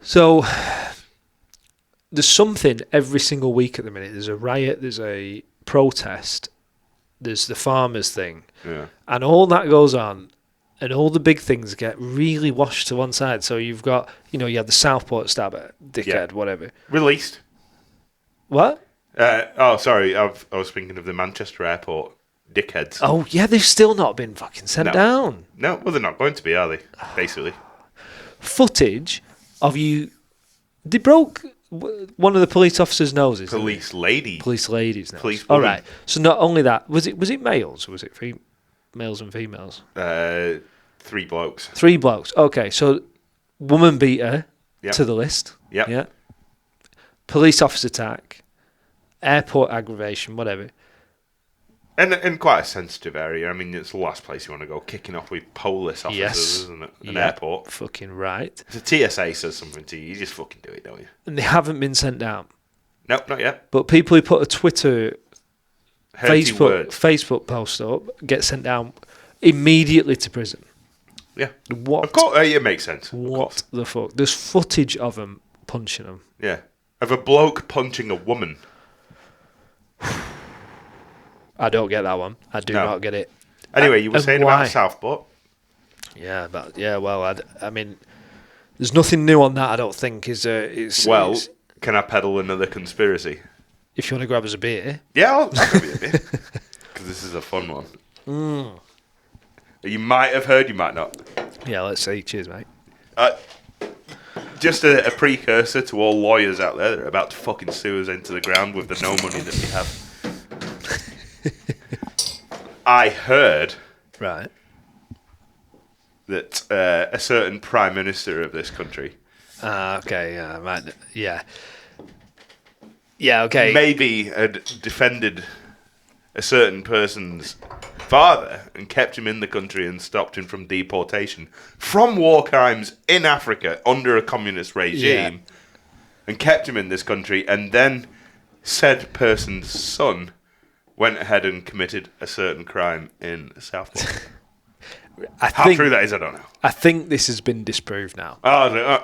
So there's something every single week at the minute. There's a riot, there's a protest, there's the farmers thing, and all that goes on, and all the big things get really washed to one side. So you've got, you had the Southport stabber, dickhead, whatever. Released. What? Sorry, I was thinking of the Manchester airport dickheads. Oh, yeah, they've still not been fucking sent down. No, well, they're not going to be, are they? Basically. Footage of you... They broke one of the police officers' noses. Police ladies' nose. Police All woman. right. So not only that, was it males or was it males and females? 3 blokes. 3 blokes. Okay, so woman beater Yep. to the list. Yep. Yeah. Police officer attack, airport aggravation, whatever. And in quite a sensitive area. I mean, it's the last place you want to go, kicking off with police officers, Yes. isn't it? An airport. Fucking right. If the TSA says something to you, you just fucking do it, don't you? And they haven't been sent down. Nope, not yet. But people who put a Twitter, Hurty words. Facebook post up get sent down immediately to prison. Yeah. What? Of course, it makes sense. What the fuck? There's footage of them punching them. Yeah. Of a bloke punching a woman. I don't get that one. I do not get it. Anyway, you were And saying why? about Southport. Yeah, well, I mean, there's nothing new on that. I don't think is. Can I peddle another conspiracy? If you want to grab us a beer, Yeah, I'll give you a bit. Because this is a fun one. You might have heard, you might not. yeah, let's see. Cheers, mate. Just a precursor to all lawyers out there that are about to fucking sue us into the ground with the no money that we have. I heard Right. that a certain prime minister of this country Okay. Yeah. Yeah. Okay. maybe had defended a certain person's father and kept him in the country and stopped him from deportation from war crimes in Africa under a communist regime, and kept him in this country, and then said person's son went ahead and committed a certain crime in Southport. How true that is, I don't know. I think this has been disproved now. Oh,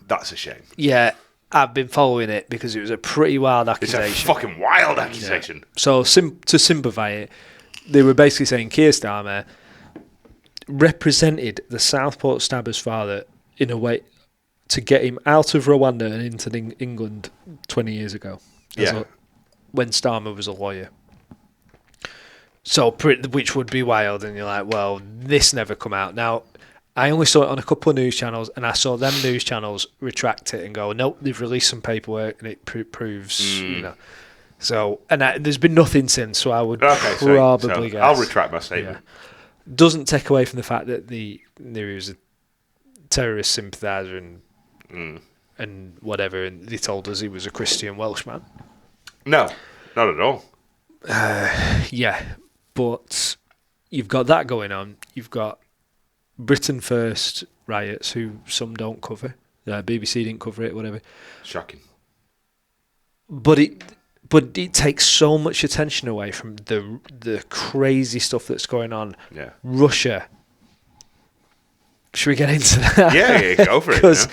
that's a shame. Yeah. I've been following it because it was a pretty wild It's accusation. a fucking wild accusation. Yeah. So to simplify it, they were basically saying Keir Starmer represented the Southport stabber's father in a way to get him out of Rwanda and into England 20 years ago. When Starmer was a lawyer. So, which would be wild, and you're like, well, this never come out. Now, I only saw it on a couple of news channels, and I saw them news channels retract it and go, nope, they've released some paperwork, and it proves, you know. So, and there's been nothing since, so I would probably guess. I'll retract my statement. Yeah. Doesn't take away from the fact that he was a terrorist sympathiser and whatever, and they told us he was a Christian Welshman. No, not at all. Yeah, but you've got that going on. You've got Britain First riots, who some don't cover. BBC didn't cover it, whatever. Shocking. But it takes so much attention away from the crazy stuff that's going on. Yeah. Russia. Should we get into that? Yeah, go for it.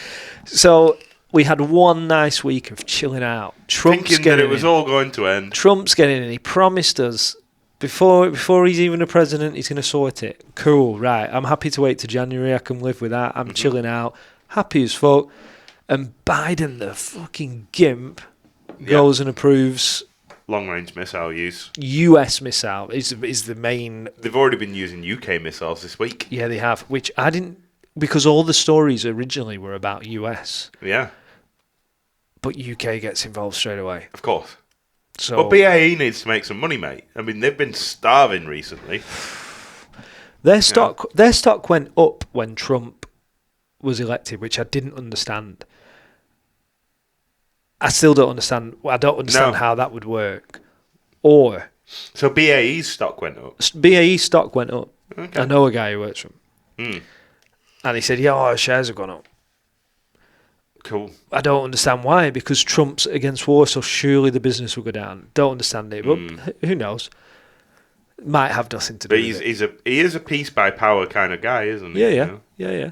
So we had one nice week of chilling out. Thinking that it was all going to end. Trump's getting in. He promised us before he's even a president, he's going to sort it. Cool, right. I'm happy to wait to January. I can live with that. I'm chilling out. Happy as fuck. And Biden, the fucking gimp, goes and approves long-range missile use. US missile is the main. They've already been using UK missiles this week. Yeah, they have. Which I didn't, because all the stories originally were about US. Yeah. But UK gets involved straight away. Of course. So, but BAE needs to make some money, mate. I mean, they've been starving recently. Their stock went up when Trump was elected, which I didn't understand. I still don't understand. I don't understand how that would work. So BAE's stock went up. BAE's stock went up. Okay. I know a guy who works for him, and he said, "Yeah, our shares have gone up." Cool. I don't understand why, because Trump's against war, so surely the business will go down. Don't understand it, but who knows? Might have nothing to do with it. He is a peace by power kind of guy, isn't he? Yeah.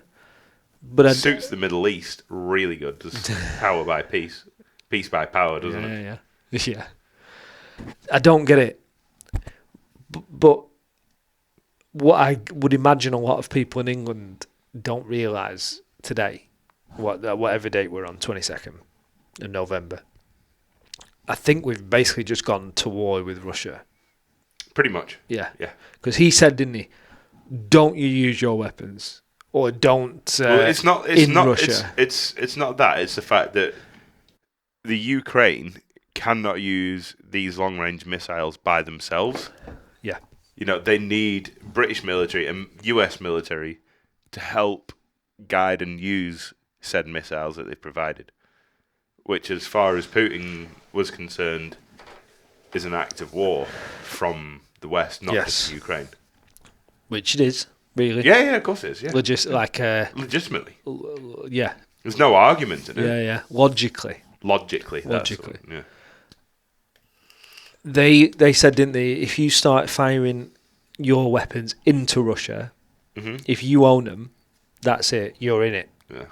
But it suits the Middle East really good. Just power by peace. Peace by power, doesn't it? Yeah. I don't get it. But what I would imagine a lot of people in England don't realise today, whatever date we're on, 22nd of November, I think we've basically just gone to war with Russia. Pretty much. Yeah. Because he said, didn't he, don't you use your weapons, or don't it's not Russia. It's not that. It's the fact that the Ukraine cannot use these long-range missiles by themselves. Yeah. You know, they need British military and US military to help guide and use said missiles that they've provided, which, as far as Putin was concerned, is an act of war from the West, not just Ukraine. Which it is, really. Yeah, of course it is, yeah. Legitimately. Yeah. There's no argument in it. Yeah. Logically. Yeah. They said, didn't they, if you start firing your weapons into Russia, if you own them, that's it, you're in it. Yeah.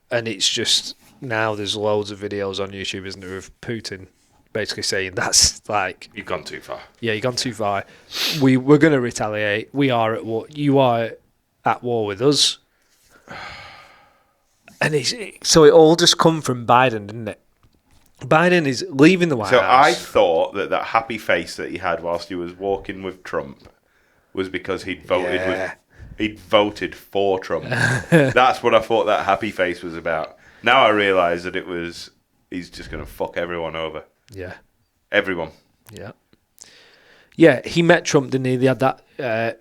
And it's just, now there's loads of videos on YouTube, isn't there, of Putin basically saying, that's like... You've gone too far. Yeah, you've gone too far. We're going to retaliate. We are at war. You are at war with us. And so it all just come from Biden, didn't it? Biden is leaving the White House. So I thought that happy face that he had whilst he was walking with Trump was because he'd voted for Trump. That's what I thought that happy face was about. Now I realise that he's just going to fuck everyone over. Yeah. Everyone. Yeah. Yeah, he met Trump, didn't he? They had that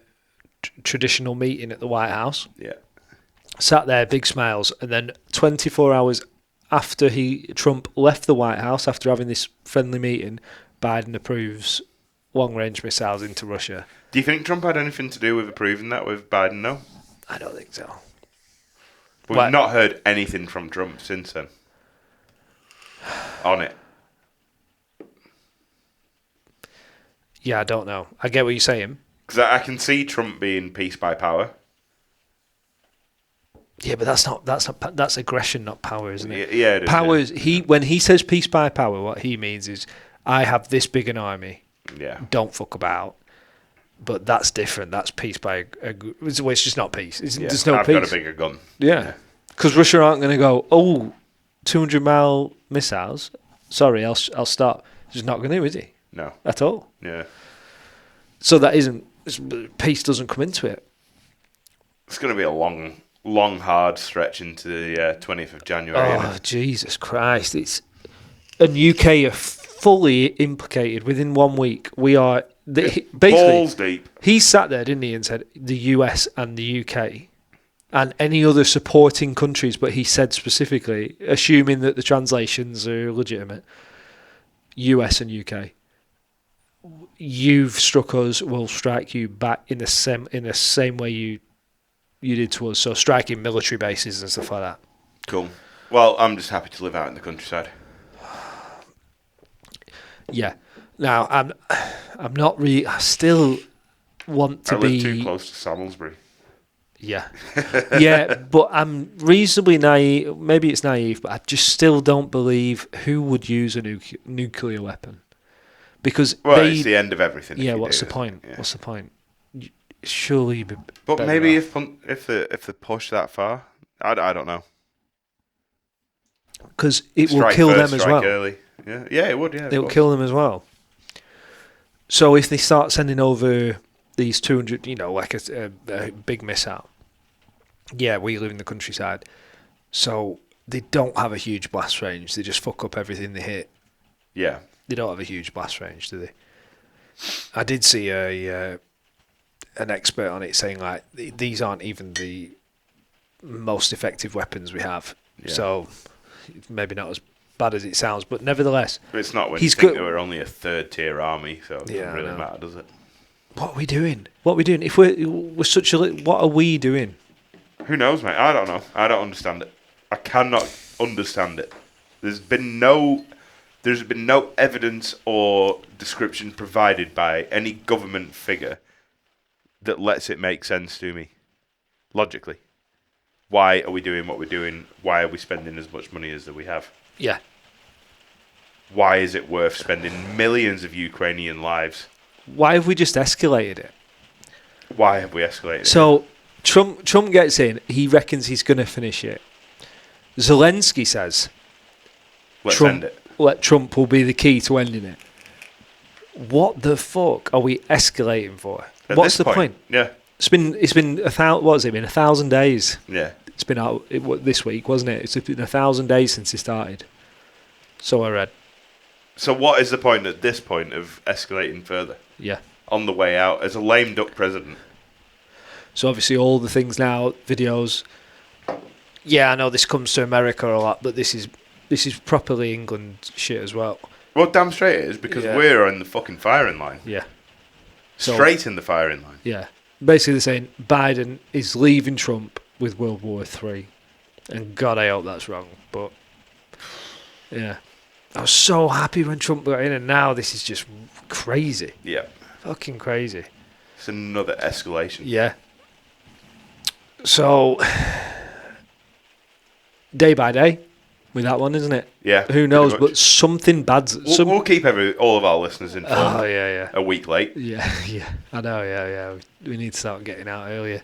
traditional meeting at the White House. Yeah. Sat there, big smiles, and then 24 hours after Trump left the White House, after having this friendly meeting, Biden approves long-range missiles into Russia. Do you think Trump had anything to do with approving that with Biden, no? I don't think so. We've not heard anything from Trump since then. On it. Yeah, I don't know. I get what you're saying. Because I can see Trump being peace by power. Yeah, but that's aggression, not power, isn't it? Yeah, it is, power yeah. when he says peace by power, what he means is I have this big an army. Yeah. Don't fuck about. But that's different. That's peace by. It's just not peace. There's no I've peace. got a bigger gun. Yeah, because Russia aren't going to go. 200-mile missiles. Sorry, I'll stop. He's not going to, is he? No. At all. Yeah. So that isn't peace. Doesn't come into it. It's going to be a long, hard stretch into the 20th of January. Oh, Jesus Christ! And UK are fully implicated within 1 week. We are basically balls deep. He sat there, didn't he, and said the US and the UK and any other supporting countries, but he said specifically, assuming that the translations are legitimate, US and UK. You've struck us, we'll strike you back in the same way you did to us. So striking military bases and stuff like that. Cool. Well, I'm just happy to live out in the countryside. Yeah. Now I'm not really. I still want to be. I live too close to Salisbury. Yeah, yeah, but I'm reasonably naive. Maybe it's naive, but I just still don't believe who would use a nuclear weapon because it's the end of everything. Yeah, what's the point? Yeah. What's the point? Surely, but maybe if they push that far, I don't know. Because it will Strike kill first, them as strike well. Early. Yeah, it would. Yeah, it will kill them as well. So if they start sending over these 200, like a big missile. Yeah, we live in the countryside. So they don't have a huge blast range. They just fuck up everything they hit. Yeah. They don't have a huge blast range, do they? I did see an expert on it saying, like, these aren't even the most effective weapons we have. Yeah. So maybe not as bad as it sounds, but nevertheless. But it's not when you think that we're only a third-tier army, so it doesn't really matter, does it? What are we doing? If we're such a... What are we doing? Who knows, mate? I don't know. I don't understand it. I cannot understand it. There's been no evidence or description provided by any government figure that lets it make sense to me, logically. Why are we doing what we're doing? Why are we spending as much money as that we have? Yeah. Why is it worth spending millions of Ukrainian lives? Why have we just escalated it? Why have we escalated it? So Trump gets in. He reckons he's going to finish it. Zelensky says, Let's end it. Trump will be the key to ending it. What the fuck are we escalating for? What's the point? Yeah. It's been 1,000. What has it been? 1,000 days. Yeah. It's been out this week, wasn't it? It's been 1,000 days since it started. So I read. So what is the point at this point of escalating further? Yeah. On the way out as a lame duck president. So obviously all the things now, videos. Yeah, I know this comes to America a lot, but this is properly England shit as well. Well, damn straight it is, because we're in the fucking firing line. Yeah. Straight in the firing line. Yeah. Basically they're saying Biden is leaving Trump with World War III. And God, I hope that's wrong. But, yeah. I was so happy when Trump got in, and now this is just crazy. Yeah. Fucking crazy. It's another escalation. Yeah. So, day by day with that one, isn't it? Yeah. Who knows? But something bad. We'll keep all of our listeners informed. Oh, yeah. A week late. Yeah. I know, yeah. We need to start getting out earlier.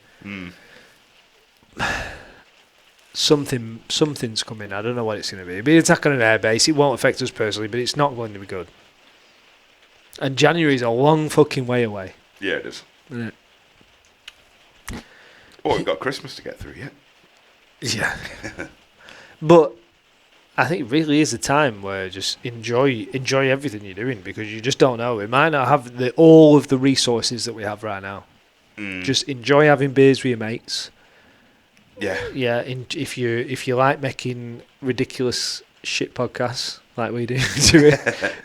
Something's coming. I don't know what it's going to be. It'll be an attack on an airbase. It won't affect us personally, but it's not going to be good. And January's a long fucking way away. Yeah, it is. Isn't it? Oh, we've got Christmas to get through yet. Yeah. But I think it really is a time where just enjoy everything you're doing, because you just don't know. We might not have all of the resources that we have right now. Just enjoy having beers with your mates. Yeah. Yeah. If you like making ridiculous shit podcasts like we do,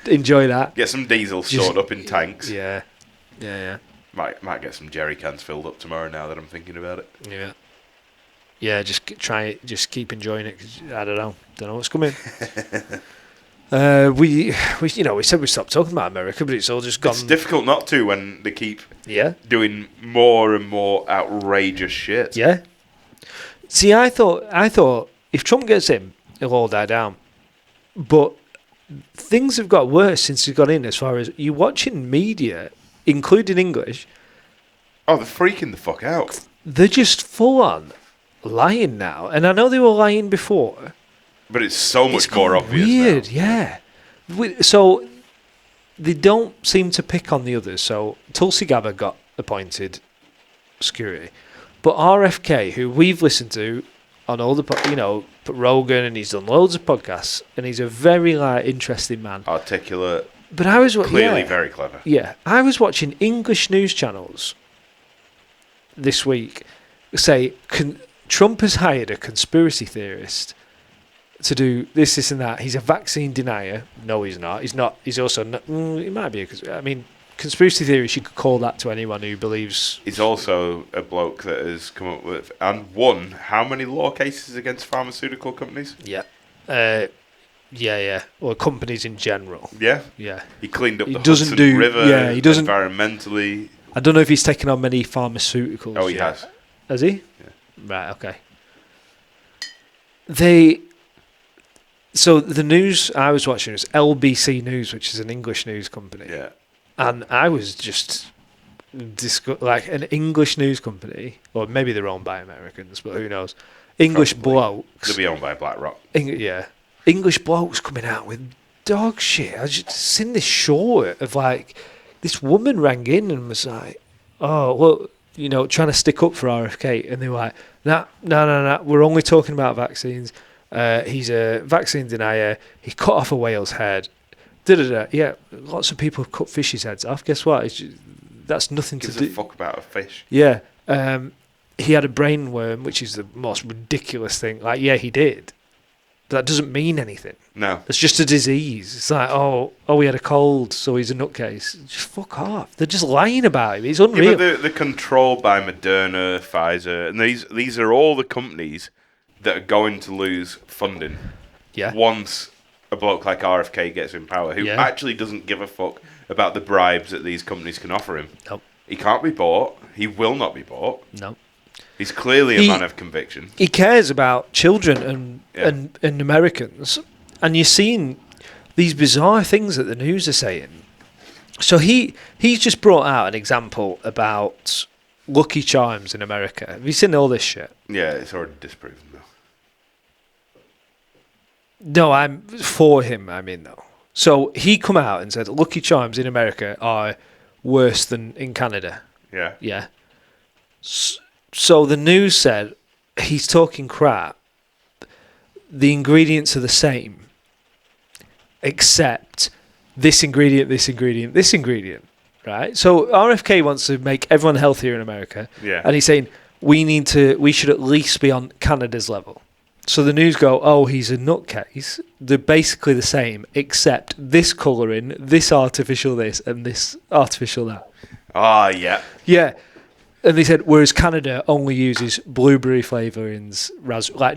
enjoy that. Get some diesel stored up in tanks. Yeah. Might get some jerry cans filled up tomorrow now that I'm thinking about it. Yeah. Yeah, just try it. Just keep enjoying it. 'Cause I don't know what's coming. We said we stopped talking about America, but it's all just gone. It's difficult not to when they keep Yeah. doing more and more outrageous shit. Yeah. See, I thought if Trump gets in, it'll all die down. But things have got worse since he got in. As far as you watching media, including English, Oh, they're freaking the fuck out. they're just full on lying now. And I know they were lying before. But it's so much It's more gone obvious weird, now. yeah. So they don't seem to pick on the others. So Tulsi Gabbard got appointed security, but RFK, who we've listened to on all the Rogan, and he's done loads of podcasts, and he's a very interesting man. Articulate, But I was clearly very clever. Yeah, I was watching English news channels this week say Trump has hired a conspiracy theorist to do this, and that. He's a vaccine denier. No, he's not. He's not. He's also not. He might be. Conspiracy theorist, you could call that to anyone who believes. He's also a bloke that has come up with and won how many law cases against pharmaceutical companies? Yeah. Yeah. Or companies in general. Yeah. Yeah. He cleaned up He the doesn't Hudson do- River yeah, he doesn't- environmentally. I don't know if he's taken on many pharmaceuticals. Oh, he yet. has. Has he? Yeah. Right, okay. So the news I was watching was LBC News, which is an English news company. Yeah. And I was just like an English news company, or maybe they're owned by Americans, but who knows? English Probably. blokes. They'll be owned by BlackRock. English blokes coming out with dog shit. I just seen this short of this woman rang in and was like, "Oh, well, trying to stick up for RFK," and they were like, "No, we're only talking about vaccines. He's a vaccine denier. He cut off a whale's head. Yeah, lots of people have cut fishes' heads off. Guess what? That's nothing Gives to do. a fuck about a fish. Yeah. He had a brain worm, which is the most ridiculous thing. Yeah, he did. But that doesn't mean anything. No. It's just a disease. It's like, oh, he had a cold, so he's a nutcase. Just fuck off. They're just lying about him. It's unreal. Yeah, but they're controlled by Moderna, Pfizer, and these are all the companies that are going to lose funding. Yeah. Once a bloke like RFK gets in power, who actually doesn't give a fuck about the bribes that these companies can offer him. Nope. He can't be bought. He will not be bought. No. He's clearly a man of conviction. He cares about children and Americans. And you're seeing these bizarre things that the news are saying. So he's just brought out an example about Lucky Charms in America. Have you seen all this shit? Yeah, it's already disproven, though. No, I'm for him, though. So he come out and said Lucky Charms in America are worse than in Canada. Yeah. Yeah. So the news said he's talking crap. The ingredients are the same, except this ingredient, this ingredient, this ingredient. Right? So RFK wants to make everyone healthier in America. Yeah. And he's saying we should at least be on Canada's level. So the news go, oh, he's a nutcase. They're basically the same, except this colouring, this artificial this, and this artificial that. Ah, yeah. Yeah. And they said, whereas Canada only uses blueberry flavourings,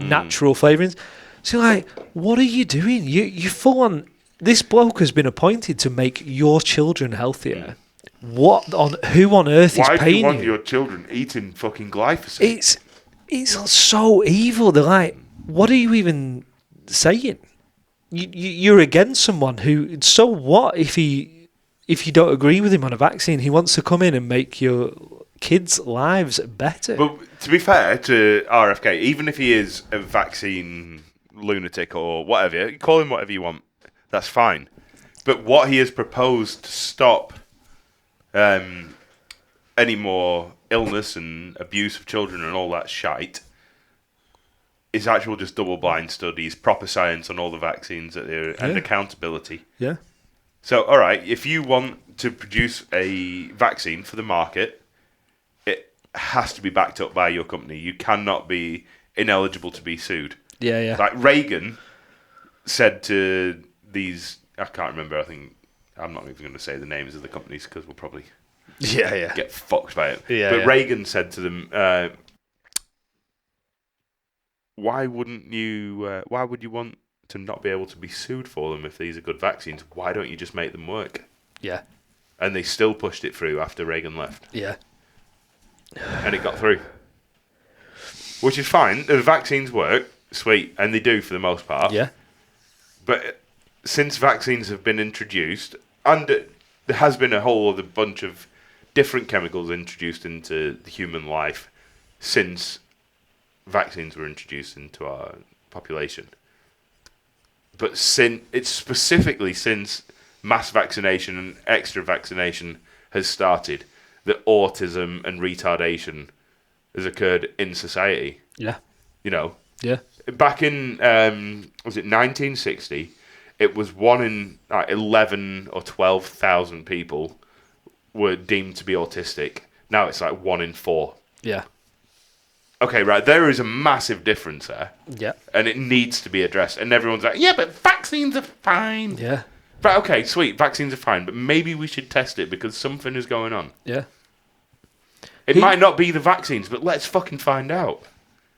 natural flavourings. So what are you doing? You full on. This bloke has been appointed to make your children healthier. Who on earth is paying you? Why do you want your children eating fucking glyphosate? It's so evil. They're like, what are you even saying? You're against someone who. So what if you don't agree with him on a vaccine? He wants to come in and make your kids' lives better. But to be fair to RFK, even if he is a vaccine lunatic or whatever, call him whatever you want, that's fine. But what he has proposed to stop any more illness and abuse of children and all that shite is actual just double-blind studies, proper science on all the vaccines and accountability. Yeah. So, all right, if you want to produce a vaccine for the market, it has to be backed up by your company. You cannot be ineligible to be sued. Yeah. Like Reagan said to these, I can't remember, I'm not even going to say the names of the companies because we'll probably get fucked by it. But Reagan said to them, why would you want to not be able to be sued for them if these are good vaccines? Why don't you just make them work? Yeah. And they still pushed it through after Reagan left. Yeah. And it got through. which is fine. The vaccines work, sweet, and they do for the most part. Yeah. But since vaccines have been introduced, and there has been a whole other bunch of different chemicals introduced into the human life since vaccines were introduced into our population. But it's specifically since mass vaccination and extra vaccination has started that autism and retardation has occurred in society. Yeah. You know, Yeah. back in was it 1960? It was 1 in 11 or 12,000 people were deemed to be autistic. Now it's like 1 in 4. Yeah. Okay, right. There is a massive difference there. Yeah. And it needs to be addressed. And everyone's like, yeah, but vaccines are fine. Yeah. Right, okay, sweet. Vaccines are fine. But maybe we should test it because something is going on. Yeah. It might not be the vaccines, but let's fucking find out.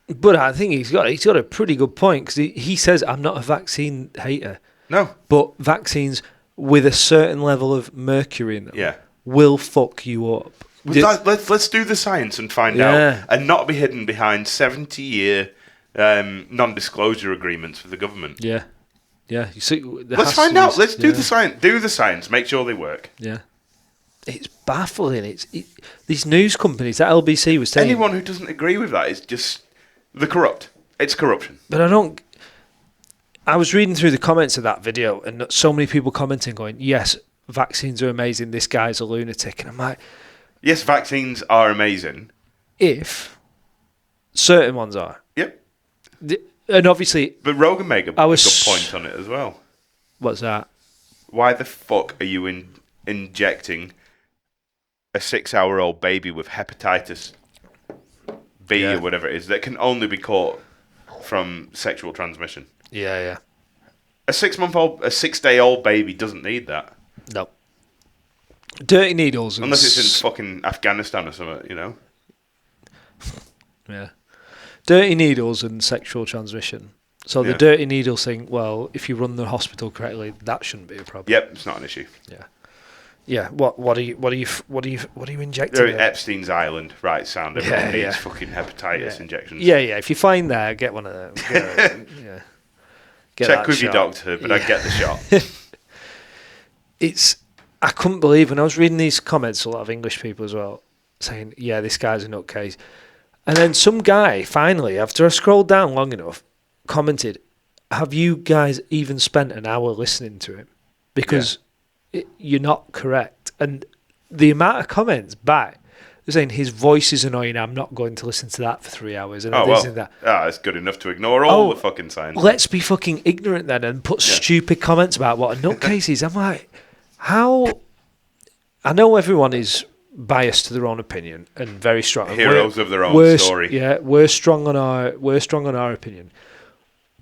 But I think he's got a pretty good point because he says, I'm not a vaccine hater. No. But vaccines with a certain level of mercury in them will fuck you up. Let's do the science and find out. And not be hidden behind 70-year non-disclosure agreements with the government. Yeah. Yeah. You see, let's find out. Let's do the science. Do the science. Make sure they work. Yeah. It's baffling. These news companies, that LBC was saying... Anyone who doesn't agree with that is just the corrupt. It's corruption. But I was reading through the comments of that video and so many people commenting going, yes, vaccines are amazing, this guy's a lunatic. And I'm like... Yes, vaccines are amazing. If certain ones are. Yep. And obviously... But Rogan made a good point on it as well. What's that? Why the fuck are you injecting a 6-hour-old baby with hepatitis B or whatever it is that can only be caught from sexual transmission? Yeah, yeah. A 6-day-old baby doesn't need that. No. Dirty needles. Unless it's in fucking Afghanistan or something, you know? Yeah. Dirty needles and sexual transmission. So the dirty needles thing, well, if you run the hospital correctly, that shouldn't be a problem. Yep, it's not an issue. Yeah. Yeah. What are you injecting? They're at Epstein's Island, right? Sound everyone needs fucking hepatitis injections. Yeah, yeah. If you find that, get one of them. Check with your doctor, but I get the shot. I couldn't believe when I was reading these comments, a lot of English people as well, saying, yeah, this guy's a nutcase. And then some guy, finally, after I scrolled down long enough, commented, have you guys even spent an hour listening to him? Because you're not correct. And the amount of comments back, they're saying his voice is annoying, I'm not going to listen to that for 3 hours. And it's good enough to ignore all the fucking science. Let's be fucking ignorant then and put stupid comments about what a nutcase is. I'm like, how... I know everyone is biased to their own opinion and very strong. Heroes of their own story. Yeah, we're strong on our opinion.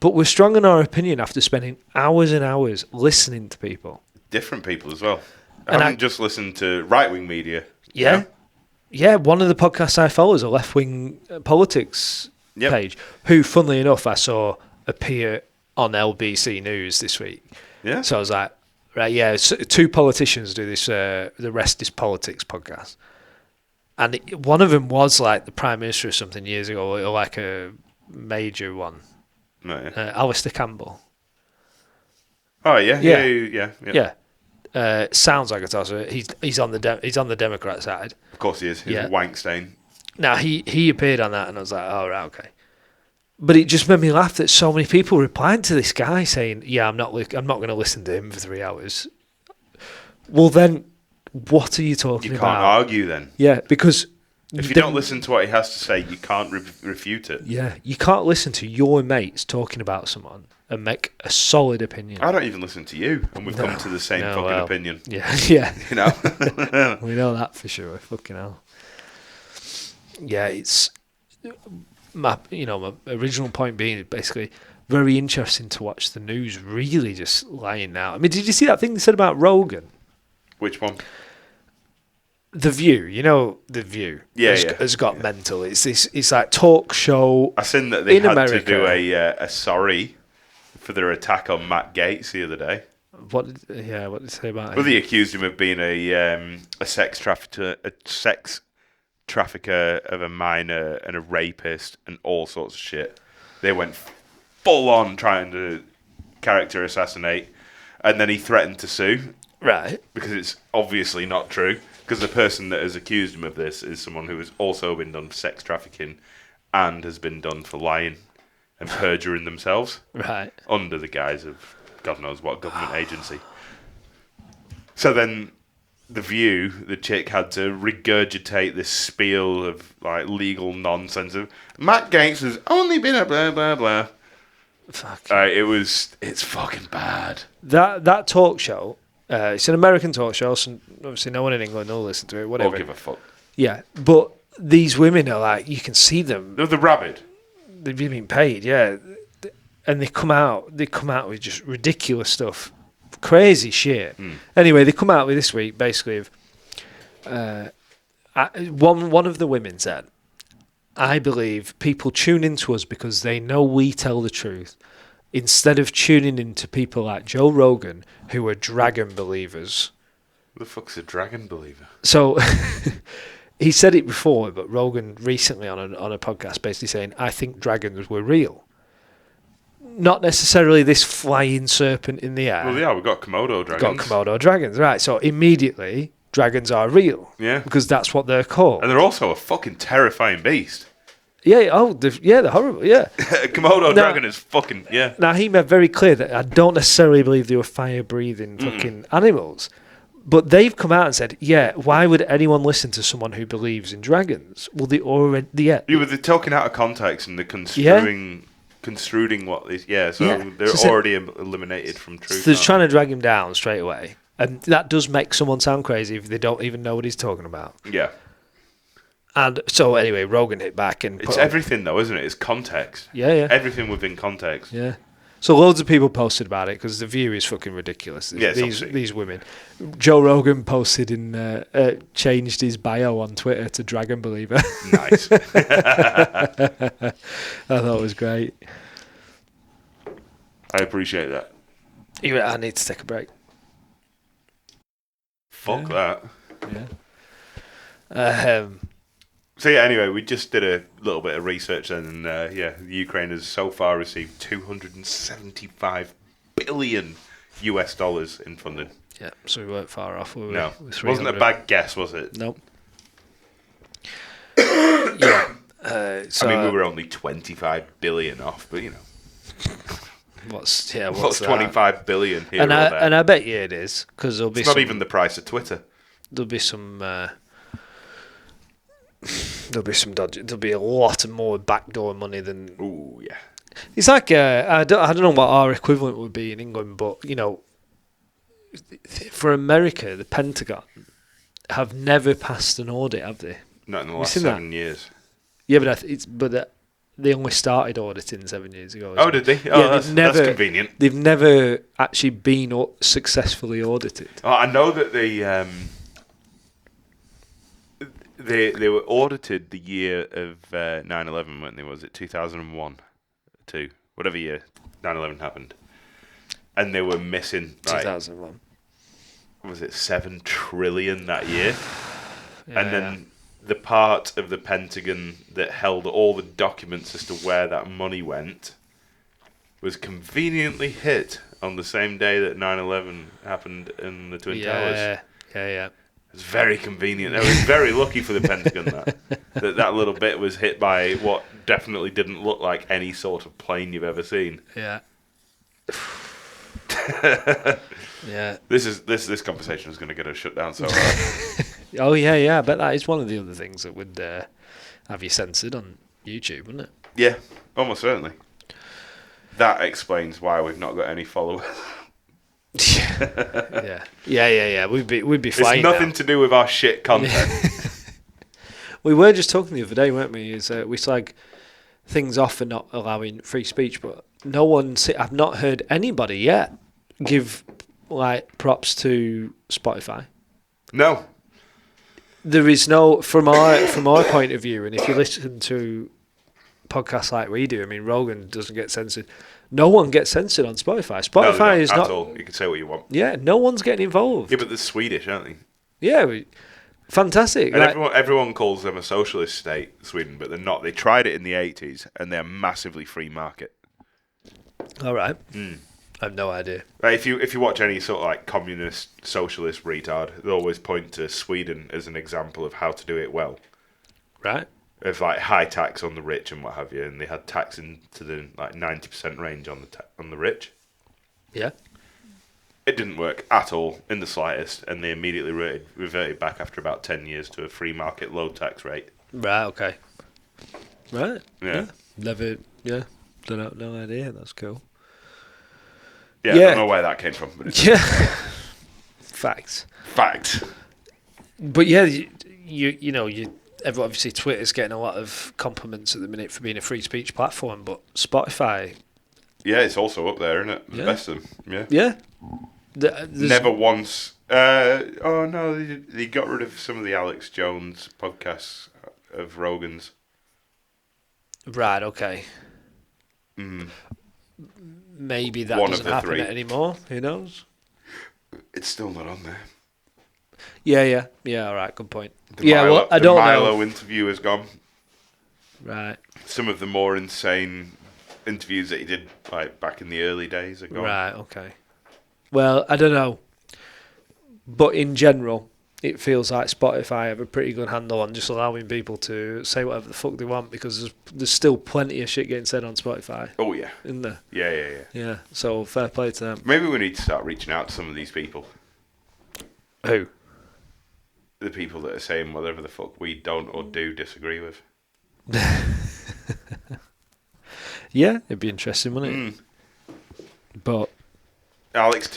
But we're strong on our opinion after spending hours and hours listening to people. Different people as well. I haven't just listened to right-wing media. Yeah. You know? Yeah, one of the podcasts I follow is a left-wing politics page, who, funnily enough, I saw appear on LBC News this week. Yeah. So I was like, right, yeah, so 2 politicians do this, the Rest is Politics podcast. And one of them was like the Prime Minister or something years ago, or like a major one. Right. Alistair Campbell. Oh, yeah. Sounds like a tosser. He's on the Democrat side. Of course he is. He's a wank stain. Now, he appeared on that, and I was like, oh, right, okay. But it just made me laugh that so many people replied to this guy saying, yeah, I'm not going to listen to him for 3 hours. Well, then, what are you talking about? You can't argue then. Yeah, because... If you don't listen to what he has to say, you can't refute it. Yeah, you can't listen to your mates talking about someone and make a solid opinion. I don't even listen to you, and we've come to the same opinion. Yeah, yeah. You know? We know that for sure. Fucking hell. Yeah, it's... My original point being basically very interesting to watch the news really just lying now. I mean, did you see that thing they said about Rogan? Which one? The View, The View has got mental. It's like talk show. I seen that they had America. To do a sorry for their attack on Matt Gaetz the other day. What did they say about him? Well, they accused him of being a sex trafficker of a minor and a rapist and all sorts of shit. They went full on trying to character assassinate, and then he threatened to sue. Right. Because it's obviously not true. Because the person that has accused him of this is someone who has also been done for sex trafficking and has been done for lying and perjuring themselves. Right. Under the guise of God knows what government agency. So then The View, the chick had to regurgitate this spiel of like legal nonsense of Matt Gaetz has only been a blah blah blah. Fuck. It's fucking bad. That talk show, it's an American talk show, so obviously no one in England will listen to it, whatever. Or give a fuck. Yeah, but these women are like, you can see them. They're the rabid. They've been paid, yeah. And they come out with just ridiculous stuff. Crazy shit. Anyway, they come out with this week, basically, of one of the women said, I believe people tune into us because they know we tell the truth, instead of tuning into people like Joe Rogan, who are dragon believers. Who the fuck's a dragon believer? So he said it before, but Rogan recently on a podcast basically saying, I think dragons were real. Not necessarily this flying serpent in the air. Well, yeah, we've got Komodo dragons. Got Komodo dragons, right. So immediately, dragons are real. Yeah. Because that's what they're called. And they're also a fucking terrifying beast. Yeah, they're horrible, yeah. Komodo dragon is fucking, yeah. Now, he made very clear that I don't necessarily believe they were fire-breathing fucking animals. But they've come out and said, yeah, why would anyone listen to someone who believes in dragons? Well, they already, yeah. Yeah, but they're talking out of context and they're construing what is, they're already eliminated from truth. So they're trying to drag him down straight away. And that does make someone sound crazy if they don't even know what he's talking about. Yeah. And so anyway, Rogan hit back and it's everything though, isn't it? It's context. Yeah. Everything within context. Yeah. So loads of people posted about it because The View is fucking ridiculous. Yeah, these women. Joe Rogan posted changed his bio on Twitter to Dragon Believer. Nice. I thought it was great. I appreciate that. I need to take a break. Fuck that. Yeah. So yeah, anyway, we just did a little bit of research and Ukraine has so far received $275 billion in funding. Yeah, so we weren't far off. No, it wasn't a bad guess, was it? Nope. Yeah. I mean, we were only 25 billion off, but you know. What's 25 billion here and or there? And I bet you it is, because there'll be not even the price of Twitter. There'll be some dodgy. There'll be a lot more backdoor money than. Ooh, yeah. It's like I don't know what our equivalent would be in England, but you know, for America, the Pentagon have never passed an audit, have they? Not in the last 7 years. Yeah, but they only started auditing 7 years ago. Oh, did they? Oh, yeah, that's convenient. They've never actually been successfully audited. Oh, I know that they were audited the year of 9/11, weren't they? Was it 2001, 2, whatever year 9/11 happened, and they were missing 2001. Was it 7 trillion that year? Yeah, and then the part of the Pentagon that held all the documents as to where that money went was conveniently hit on the same day that 9/11 happened in the Twin Towers. Yeah. It's very convenient. I was very lucky for the Pentagon that little bit was hit by what definitely didn't look like any sort of plane you've ever seen. Yeah. Yeah. This conversation is going to get us shut down so hard. Oh yeah. I bet that is one of the other things that would have you censored on YouTube, wouldn't it? Yeah, almost certainly. That explains why we've not got any followers. Yeah. We'd be fine. It's nothing to do with our shit content. We were just talking the other day, weren't we? We slag things off for not allowing free speech, but I've not heard anybody yet give like props to Spotify. No. There is no, from our point of view, and if you listen to podcasts like we do, I mean, Rogan doesn't get censored. No one gets censored on Spotify. Spotify is not at all. You can say what you want. Yeah, no one's getting involved. Yeah, but they're Swedish, aren't they? Yeah, Fantastic. And Like, everyone calls them a socialist state, Sweden, but they're not. They tried it in the 80s, and they're massively free market. all right. I have no idea. Like if you watch any sort of like communist, socialist retard, they always point to Sweden as an example of how to do it well. Right. Of like high tax on the rich and what have you, and they had tax into the like 90% range on the rich. Yeah. It didn't work at all in the slightest, and they immediately reverted back after about 10 years to a free market low tax rate. Right. Okay. Right. Yeah. Never. Yeah. No idea. That's cool. Yeah, Yeah. I don't know where that came from, but it's Yeah. Facts. fact. But yeah, obviously Twitter's getting a lot of compliments at the minute for being a free speech platform, but Spotify, Yeah, it's also up there, isn't it? The Yeah. best of them. Yeah. yeah, Never once. Oh no, they got rid of some of the Alex Jones podcasts of Rogan's. Right, okay. Maybe that One of doesn't the happen three. anymore. Who knows? It's still not on there. Yeah. All right, good point. The Milo, I don't the Milo know. interview is gone. Right, Some of the more insane interviews that he did like back in the early days are gone. right, okay. Well, I don't know, but in general, it feels like Spotify have a pretty good handle on just allowing people to say whatever the fuck they want, because there's still plenty of shit getting said on Spotify, Oh yeah. isn't there? Yeah. Yeah, so fair play to them. Maybe we need to start reaching out to some of these people. Who? The people that are saying whatever the fuck we don't or do disagree with. Yeah, it'd be interesting, wouldn't it? But Alex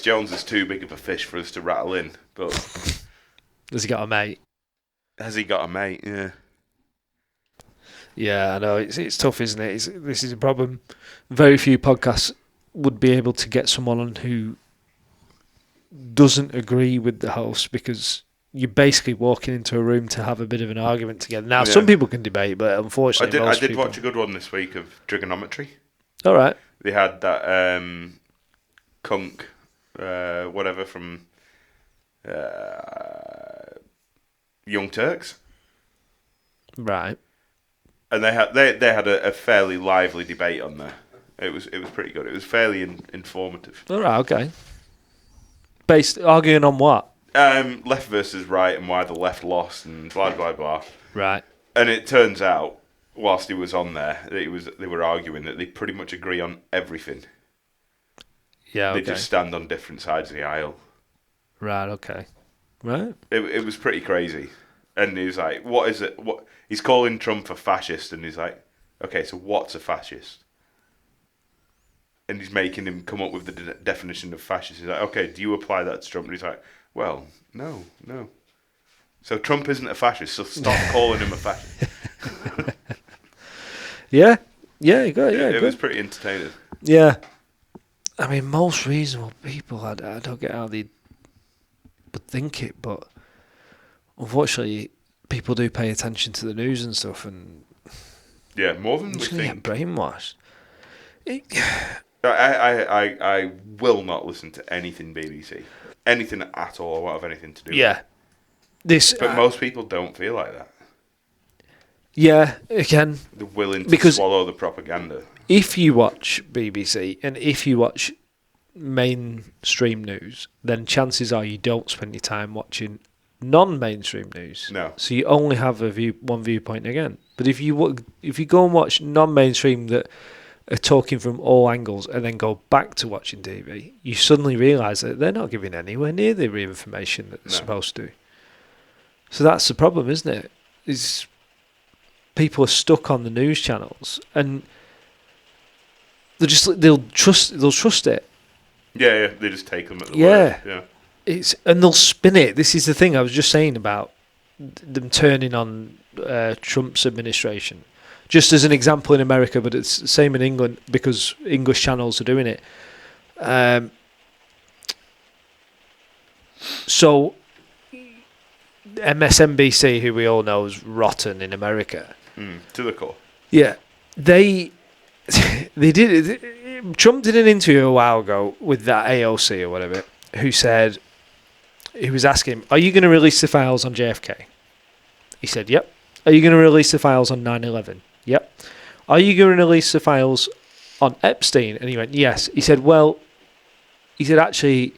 Jones is too big of a fish for us to rattle in, but has he got a mate? has he got a mate? Yeah. Yeah, I know. It's tough, isn't it? This is a problem. Very few podcasts would be able to get someone on who doesn't agree with the host, because you're basically walking into a room to have a bit of an argument together. Now, some people can debate, but unfortunately, I most did people... watch a good one this week of trigonometry. All right. They had that Kunk, whatever from Young Turks, Right. and they had a fairly lively debate on there. It was pretty good. It was fairly informative. All right, okay. Arguing on what? Left versus right and why the left lost and blah blah blah. Right. And it turns out, whilst he was on there, they were arguing that they pretty much agree on everything. Yeah, okay. They just stand on different sides of the aisle. Right, okay. Right. It was pretty crazy. And he was like, "What is it? What?" He's calling Trump a fascist, and he's like, "Okay, so what's a fascist?" And he's making him come up with the definition of fascist. He's like, "Okay, do you apply that to Trump?" And he's like, "Well, no." So Trump isn't a fascist, so stop calling him a fascist. Yeah, you got It good. was pretty entertaining. Yeah. I mean, most reasonable people, I don't get how they would think it, but unfortunately, people do pay attention to the news and stuff, and Yeah, more than we just gonna think. get brainwashed. I will not listen to anything BBC, anything at all. I won't have anything to do with it. This. But most people don't feel like that. Yeah, again, They're willing to Because- swallow the propaganda. if you watch BBC and if you watch mainstream news, then chances are you don't spend your time watching non-mainstream news. No. So you only have one viewpoint again. But if you go and watch non-mainstream that are talking from all angles and then go back to watching TV, you suddenly realise that they're not giving anywhere near the information that they're supposed to. So that's the problem, isn't it? Is people are stuck on the news channels and they'll trust it. Yeah, they just take them at the Yeah. word. Yeah. And they'll spin it. This is the thing I was just saying about them turning on Trump's administration. Just as an example in America, but it's the same in England because English channels are doing it. So MSNBC, who we all know is rotten in America. To the core. Yeah, they did. Trump did an interview a while ago with that AOC or whatever, who said, he was asking him, are you going to release the files on JFK? He said, yep. Are you going to release the files on 9/11? Yep. Are you going to release the files on Epstein? And he went, yes. He said, well, actually,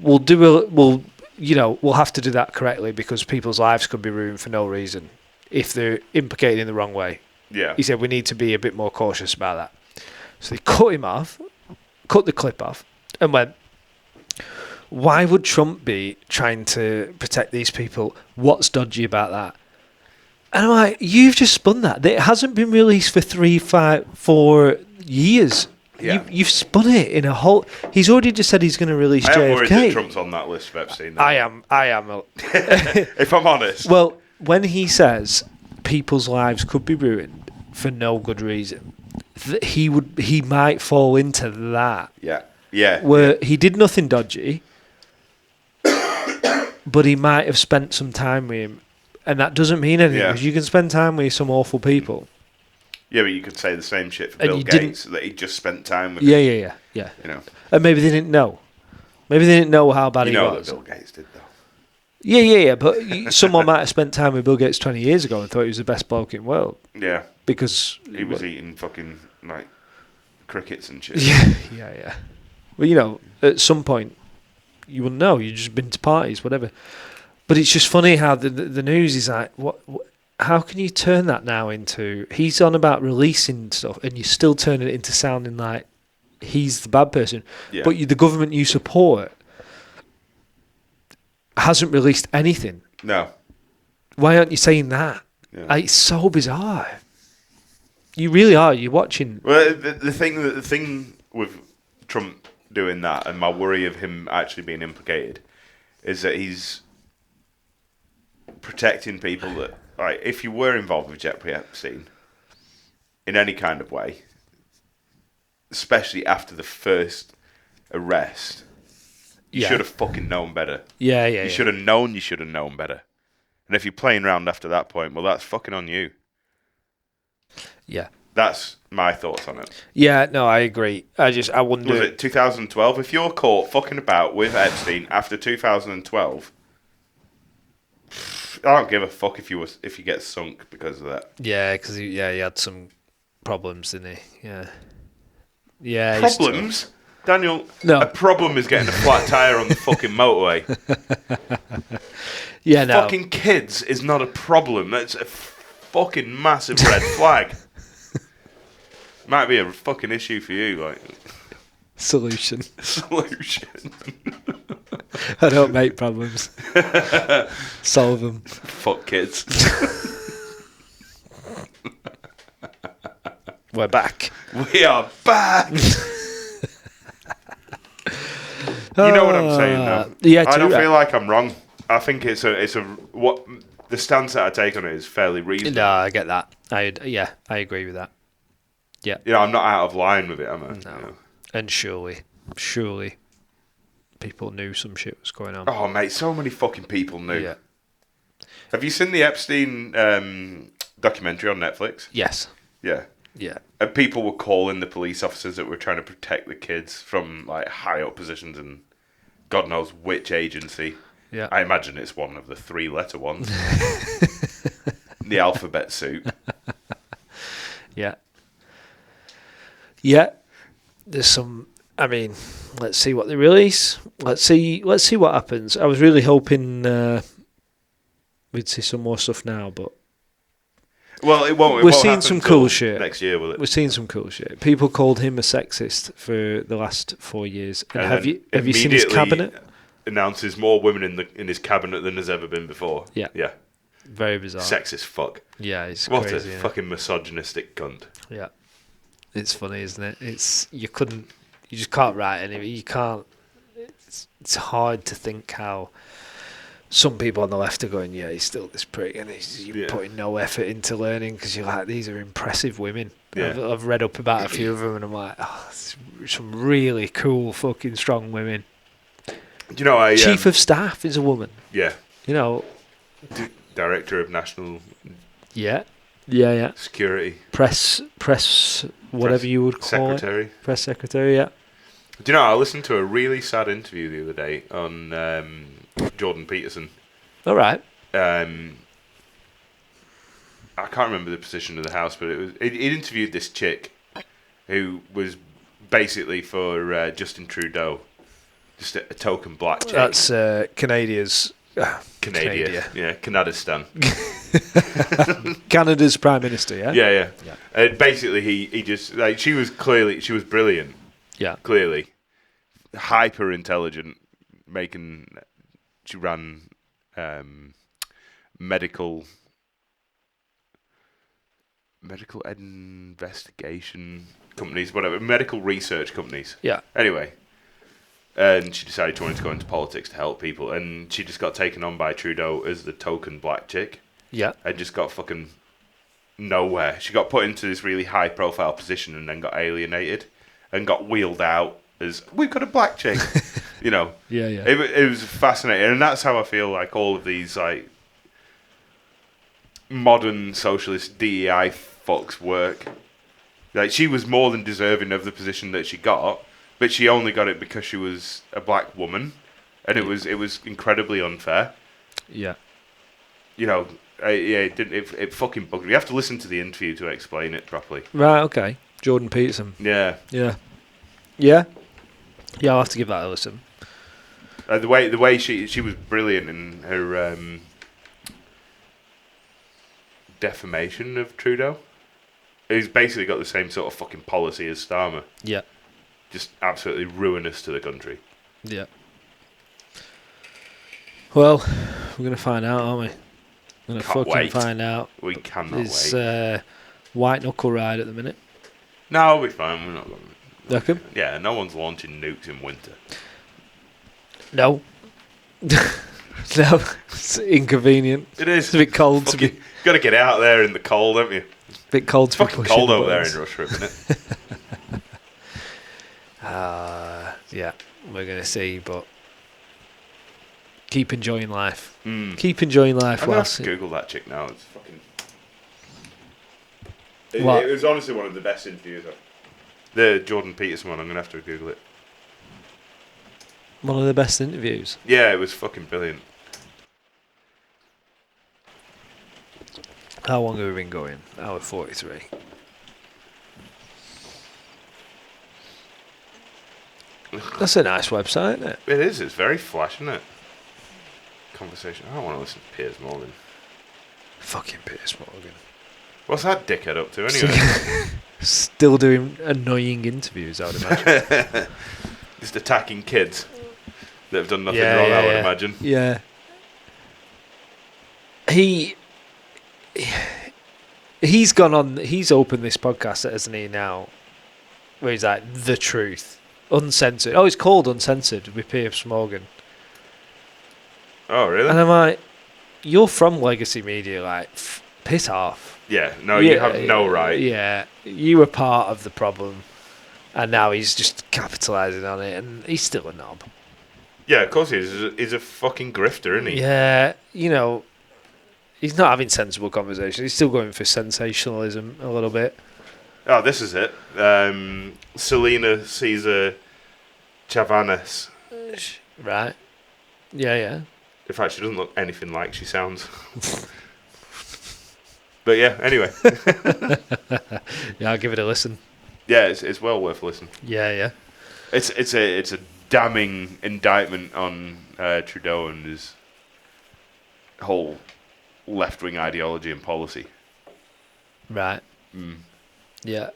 we'll have to do that correctly because people's lives could be ruined for no reason if they're implicated in the wrong way. Yeah. He said, we need to be a bit more cautious about that. So they cut the clip off, and went, why would Trump be trying to protect these people? What's dodgy about that? And I'm like, you've just spun that. It hasn't been released for 4 years. Yeah. You've spun it in a whole... He's already just said he's going to release JFK. I am worried that Trump's on that list for Epstein. Though. I am. If I'm honest. Well, when he says people's lives could be ruined for no good reason, he might fall into that. Yeah. Where he did nothing dodgy, but he might have spent some time with him, and that doesn't mean anything because you can spend time with some awful people. Yeah, but you could say the same shit for And Bill you Gates, that he just spent time with. Yeah. You know. And maybe they didn't know. Maybe they didn't know how bad he was. That Bill Gates did though. Yeah. But someone might have spent time with Bill Gates 20 years ago and thought he was the best bloke in the world. Yeah. Because he was eating fucking like crickets and shit. Yeah. Well, at some point, you will know. You've just been to parties, whatever. But it's just funny how the news is like, what? How can you turn that now into... He's on about releasing stuff, and you're still turning it into sounding like he's the bad person. Yeah. But the government you support hasn't released anything. No. Why aren't you saying that? Yeah. It's so bizarre. You really are. You're watching... Well, the thing with Trump doing that, and my worry of him actually being implicated, is that he's protecting people that... Right, if you were involved with Jeffrey Epstein in any kind of way, especially after the first arrest, you should have fucking known better. Yeah. You should have known better. And if you're playing around after that point, well, that's fucking on you. Yeah. That's my thoughts on it. Yeah, no, I agree. I wonder... Was it 2012? If you're caught fucking about with Epstein after 2012... I don't give a fuck if you get sunk because of that. Yeah, because he had some problems, didn't he? Yeah. Problems? Daniel, No. A problem is getting a flat tyre on the fucking motorway. Yeah, no. Fucking kids is not a problem. That's a fucking massive red flag. Might be a fucking issue for you, like... Solution. I don't make problems. Solve them. Fuck kids. We're back. We are back. You know what I'm saying, though. Yeah, I don't feel like I'm wrong. I think it's a what the stance that I take on it is fairly reasonable. No, I get that. I agree with that. Yeah. I'm not out of line with it, am I? No. You know? And surely, people knew some shit was going on. Oh, mate, so many fucking people knew. Yeah. Have you seen the Epstein documentary on Netflix? Yes. Yeah. Yeah. And people were calling the police officers that were trying to protect the kids from like high up positions in God knows which agency. Yeah. I imagine it's one of the 3-letter ones. The alphabet soup. Yeah. Yeah. There's some... I mean, let's see what they release. Let's see what happens. I was really hoping we'd see some more stuff now, but... Well, it won't. We're seeing some cool shit next year, will it? We're seeing some cool shit. People called him a sexist for the last 4 years. And have you seen his cabinet? Announces more women in his cabinet than has ever been before. Yeah. Yeah. Very bizarre. Sexist fuck. Yeah, it's what crazy. What a fucking misogynistic cunt. Yeah. It's funny, isn't it? You just can't write anything. You can't. It's hard to think how some people on the left are going, yeah, he's still this prick, and you're putting no effort into learning because you're like, these are impressive women. Yeah. I've read up about a few of them, and I'm like, some really cool, fucking strong women. Do you know, Chief of Staff is a woman. Yeah. You know. Director of National. Yeah. Security. Press, whatever you would call secretary. it. Press secretary, yeah. Do you know, I listened to a really sad interview the other day on Jordan Peterson. All right. I can't remember the position of the House, but he interviewed this chick who was basically for Justin Trudeau, just a token black chick. That's Canada's. Canada. Yeah, Canadistan. Canada's Prime Minister, yeah? Yeah. And basically, he just, like, she was brilliant. Yeah. Clearly. Hyper intelligent, she ran medical investigation companies, whatever, medical research companies. Yeah. Anyway, and she decided she wanted to go into politics to help people, and she just got taken on by Trudeau as the token black chick. Yeah. And just got fucking nowhere. She got put into this really high profile position and then got alienated and got wheeled out as, we've got a black chick. You know. Yeah. It was fascinating, and that's how I feel like all of these like modern socialist DEI fucks work. Like, she was more than deserving of the position that she got, but she only got it because she was a black woman, and it was incredibly unfair. Yeah. You know, it fucking bugged me. You have to listen to the interview to explain it properly. Right. Okay. Jordan Peterson. Yeah. I'll have to give that a listen. The way she was brilliant in her defamation of Trudeau. He's basically got the same sort of fucking policy as Starmer. Yeah. Just absolutely ruinous to the country. Yeah. Well, we're going to find out, aren't we? We're going to fucking wait. find out. We cannot It's wait. white knuckle ride at the minute. No, we'll be fine. We're not going to. Reckon? Yeah, no one's launching nukes in winter. No. No. It's inconvenient. It is. It's a bit cold to be... You've got to get out there in the cold, haven't you? Bit cold to be Fucking pushing cold the over there buttons. in Russia, isn't it? Yeah, we're going to see, but keep enjoying life. Mm. Keep enjoying life I'm going to whilst... have to Google that chick now. It's fucking... What? It was honestly one of the best interviews. The Jordan Peterson one, I'm going to have to Google it. One of the best interviews. Yeah, it was fucking brilliant. How long have we been going? Hour 43. That's a nice website, isn't it? It is. It's very flash, isn't it? Conversation. I don't want to listen to Piers Morgan. Fucking Piers Morgan. What's that dickhead up to anyway? Still doing annoying interviews, I would imagine. Just attacking kids that have done nothing wrong, I would imagine. Yeah. He's gone on, he's opened this podcast, hasn't he, now, where he's like, The Truth. Uncensored. Oh, it's called Uncensored with Piers Morgan. Oh, really? And I'm like, you're from Legacy Media, like, piss off. Yeah, no, you have no right. Yeah, you were part of the problem, and now he's just capitalising on it, and he's still a knob. Yeah, of course he is. He's a fucking grifter, isn't he? Yeah, you know, he's not having sensible conversations. He's still going for sensationalism a little bit. Oh, this is it. Selena Caesar Chavanes. Right. Yeah. In fact, she doesn't look anything like she sounds. But yeah, anyway. Yeah, I'll give it a listen. Yeah, it's well worth a listen. Yeah. It's a damning indictment on Trudeau and his whole left-wing ideology and policy. Right. Mm. Yeah,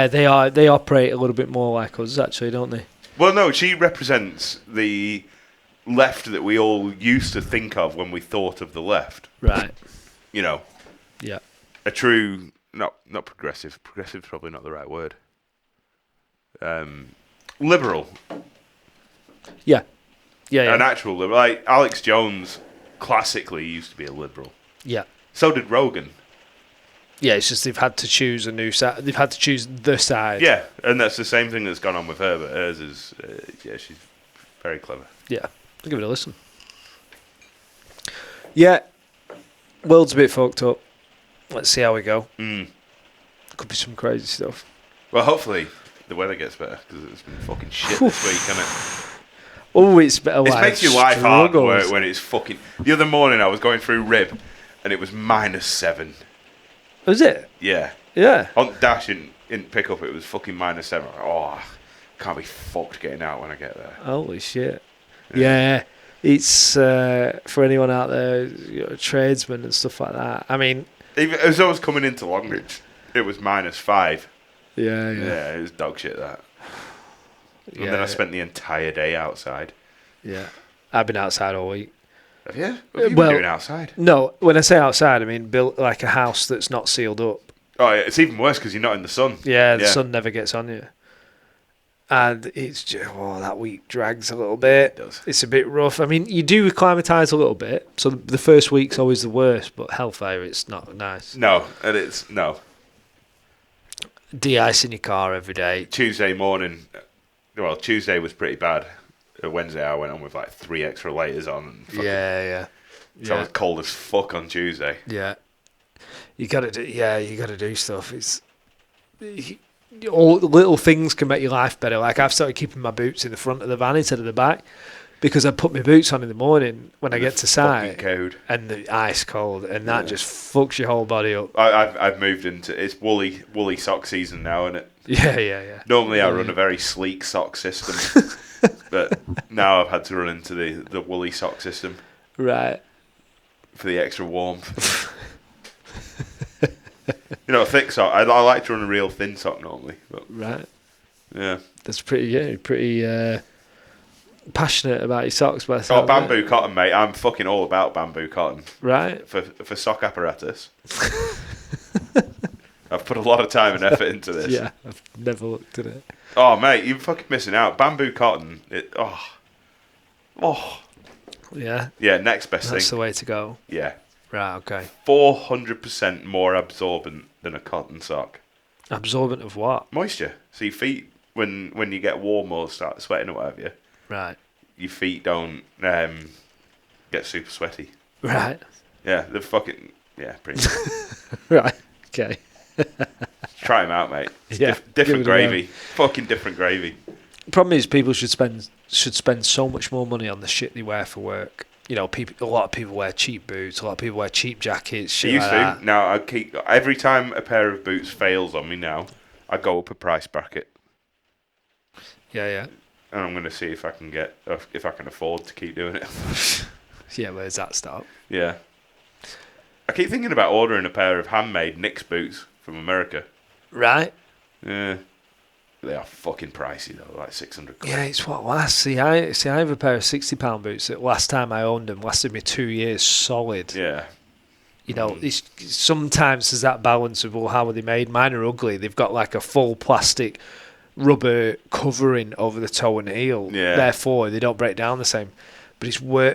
they operate a little bit more like us, actually, don't they? Well, no, she represents the left that we all used to think of when we thought of the left. Right. You know. Yeah. A true, not progressive. Progressive is probably not the right word. Liberal. Yeah. An actual liberal. Like Alex Jones, classically used to be a liberal. Yeah. So did Rogan. Yeah, it's just they've had to choose a new side. They've had to choose the side. Yeah, and that's the same thing that's gone on with her, but hers is, she's very clever. Yeah. I'll give it a listen. Yeah. World's a bit fucked up. Let's see how we go. Mm. Could be some crazy stuff. Well, hopefully, the weather gets better because it's been fucking shit this week, hasn't it? Oh, it's better. It makes your life hard when it's fucking. The other morning I was going through Rib, and it was -7. Was it? Yeah. Yeah. On Dash in pickup, it was fucking -7. Like, oh, can't be fucked getting out when I get there. Holy shit. Yeah. It's for anyone out there, tradesmen and stuff like that. I mean, even as I was coming into Longridge, it was -5. Yeah. Yeah, it was dog shit that. And then I spent the entire day outside. Yeah, I've been outside all week. Have you? What have you been doing outside? No, when I say outside, I mean built like a house that's not sealed up. Oh, yeah, it's even worse because you're not in the sun. Yeah, the sun never gets on you. And it's just, that week drags a little bit. It does. It's a bit rough. I mean, you do acclimatise a little bit. So the first week's always the worst, but hellfire, it's not nice. No, and it's no. De-icing your car every day. Tuesday morning, well, Tuesday was pretty bad. Wednesday I went on with like 3 extra layers on. And Yeah. So I was cold as fuck on Tuesday. Yeah. You gotta do stuff. It's all little things can make your life better. Like I've started keeping my boots in the front of the van instead of the back because I put my boots on in the morning when I get to site and the ice cold, and that just fucks your whole body up. I've moved into it's woolly sock season now, isn't it? Yeah. Normally I run a very sleek sock system, but now I've had to run into the woolly sock system. Right. For the extra warmth. A thick sock. I like to run a real thin sock normally. But right. Yeah. That's pretty passionate about your socks. Bamboo cotton, mate. I'm fucking all about bamboo cotton. Right. For sock apparatus. I've put a lot of time and effort into this. Yeah, I've never looked at it. Oh, mate, you're fucking missing out. Bamboo cotton. Yeah. Yeah, next best thing. That's the way to go. Yeah. Right, okay. 400% more absorbent than a cotton sock. Absorbent of what? Moisture. So your feet, when you get warm or start sweating or whatever, right, your feet don't get super sweaty. Right. Yeah, they're fucking... Yeah, pretty much. Right, okay. Try them out, mate. Yeah, different gravy. Fucking different gravy. Problem is, people should spend so much more money on the shit they wear for work. A lot of people wear cheap boots. A lot of people wear cheap jackets. Shit used like to. that. Now I keep every time a pair of boots fails on me. Now I go up a price bracket. Yeah. And I'm going to see if I can afford to keep doing it. Yeah, where's that start? Yeah. I keep thinking about ordering a pair of handmade Knicks boots from America. Right. Yeah. They are fucking pricey though, like 600 quid. Yeah, it's what lasts. See, I have a pair of £60 boots that last time I owned them lasted me 2 years solid. Yeah. It's sometimes there's that balance of, well, how are they made? Mine are ugly. They've got like a full plastic rubber covering over the toe and heel. Yeah. Therefore, they don't break down the same. But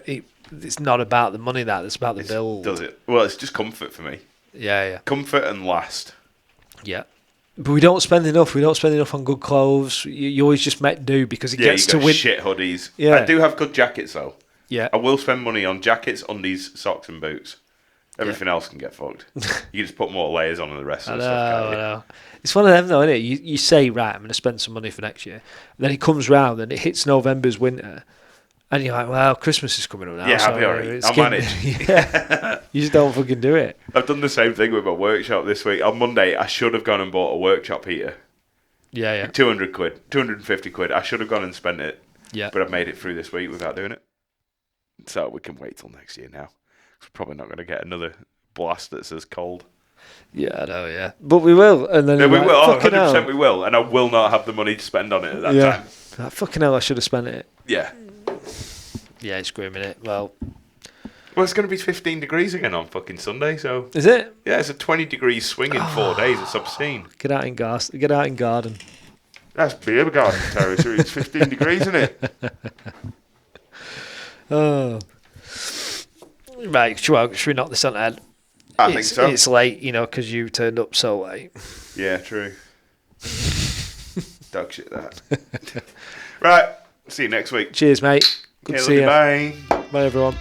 it's not about the money it's about the build. Does it? Well, it's just comfort for me. Yeah. Comfort and last. Yeah. But we don't spend enough. We don't spend enough on good clothes. You always just make do because it gets to win. Shit hoodies. Yeah. I do have good jackets though. Yeah. I will spend money on jackets, undies, socks, and boots. Everything else can get fucked. You just put more layers on and the rest of the stuff. I know. It's one of them though, isn't it? You say, right, I'm going to spend some money for next year. And then it comes round and it hits November's winter. And you're like, well, Christmas is coming up now. Yeah, so I'll be alright. I'll manage. Yeah. You just don't fucking do it. I've done the same thing with my workshop this week. On Monday, I should have gone and bought a workshop heater. Yeah. 200 quid, 250 quid. I should have gone and spent it. Yeah. But I've made it through this week without doing it. So we can wait till next year now. We're probably not going to get another blast that's as cold. Yeah, I know, yeah. But we will. And then we will. 100% hell. We will. And I will not have the money to spend on it at that time. That fucking hell, I should have spent it. Yeah. Yeah, it's grim, innit? Well, it's going to be 15 degrees again on fucking Sunday, so... Is it? Yeah, it's a 20 degrees swing in 4 days. It's obscene. Get out in garden. That's beer garden territory. It's 15 degrees, isn't it? Oh. Right, should we knock this on the head? I think so. It's late, because you turned up so late. Yeah, true. Dog shit, that. Right, see you next week. Cheers, mate. Good to see you. Bye. Bye, everyone.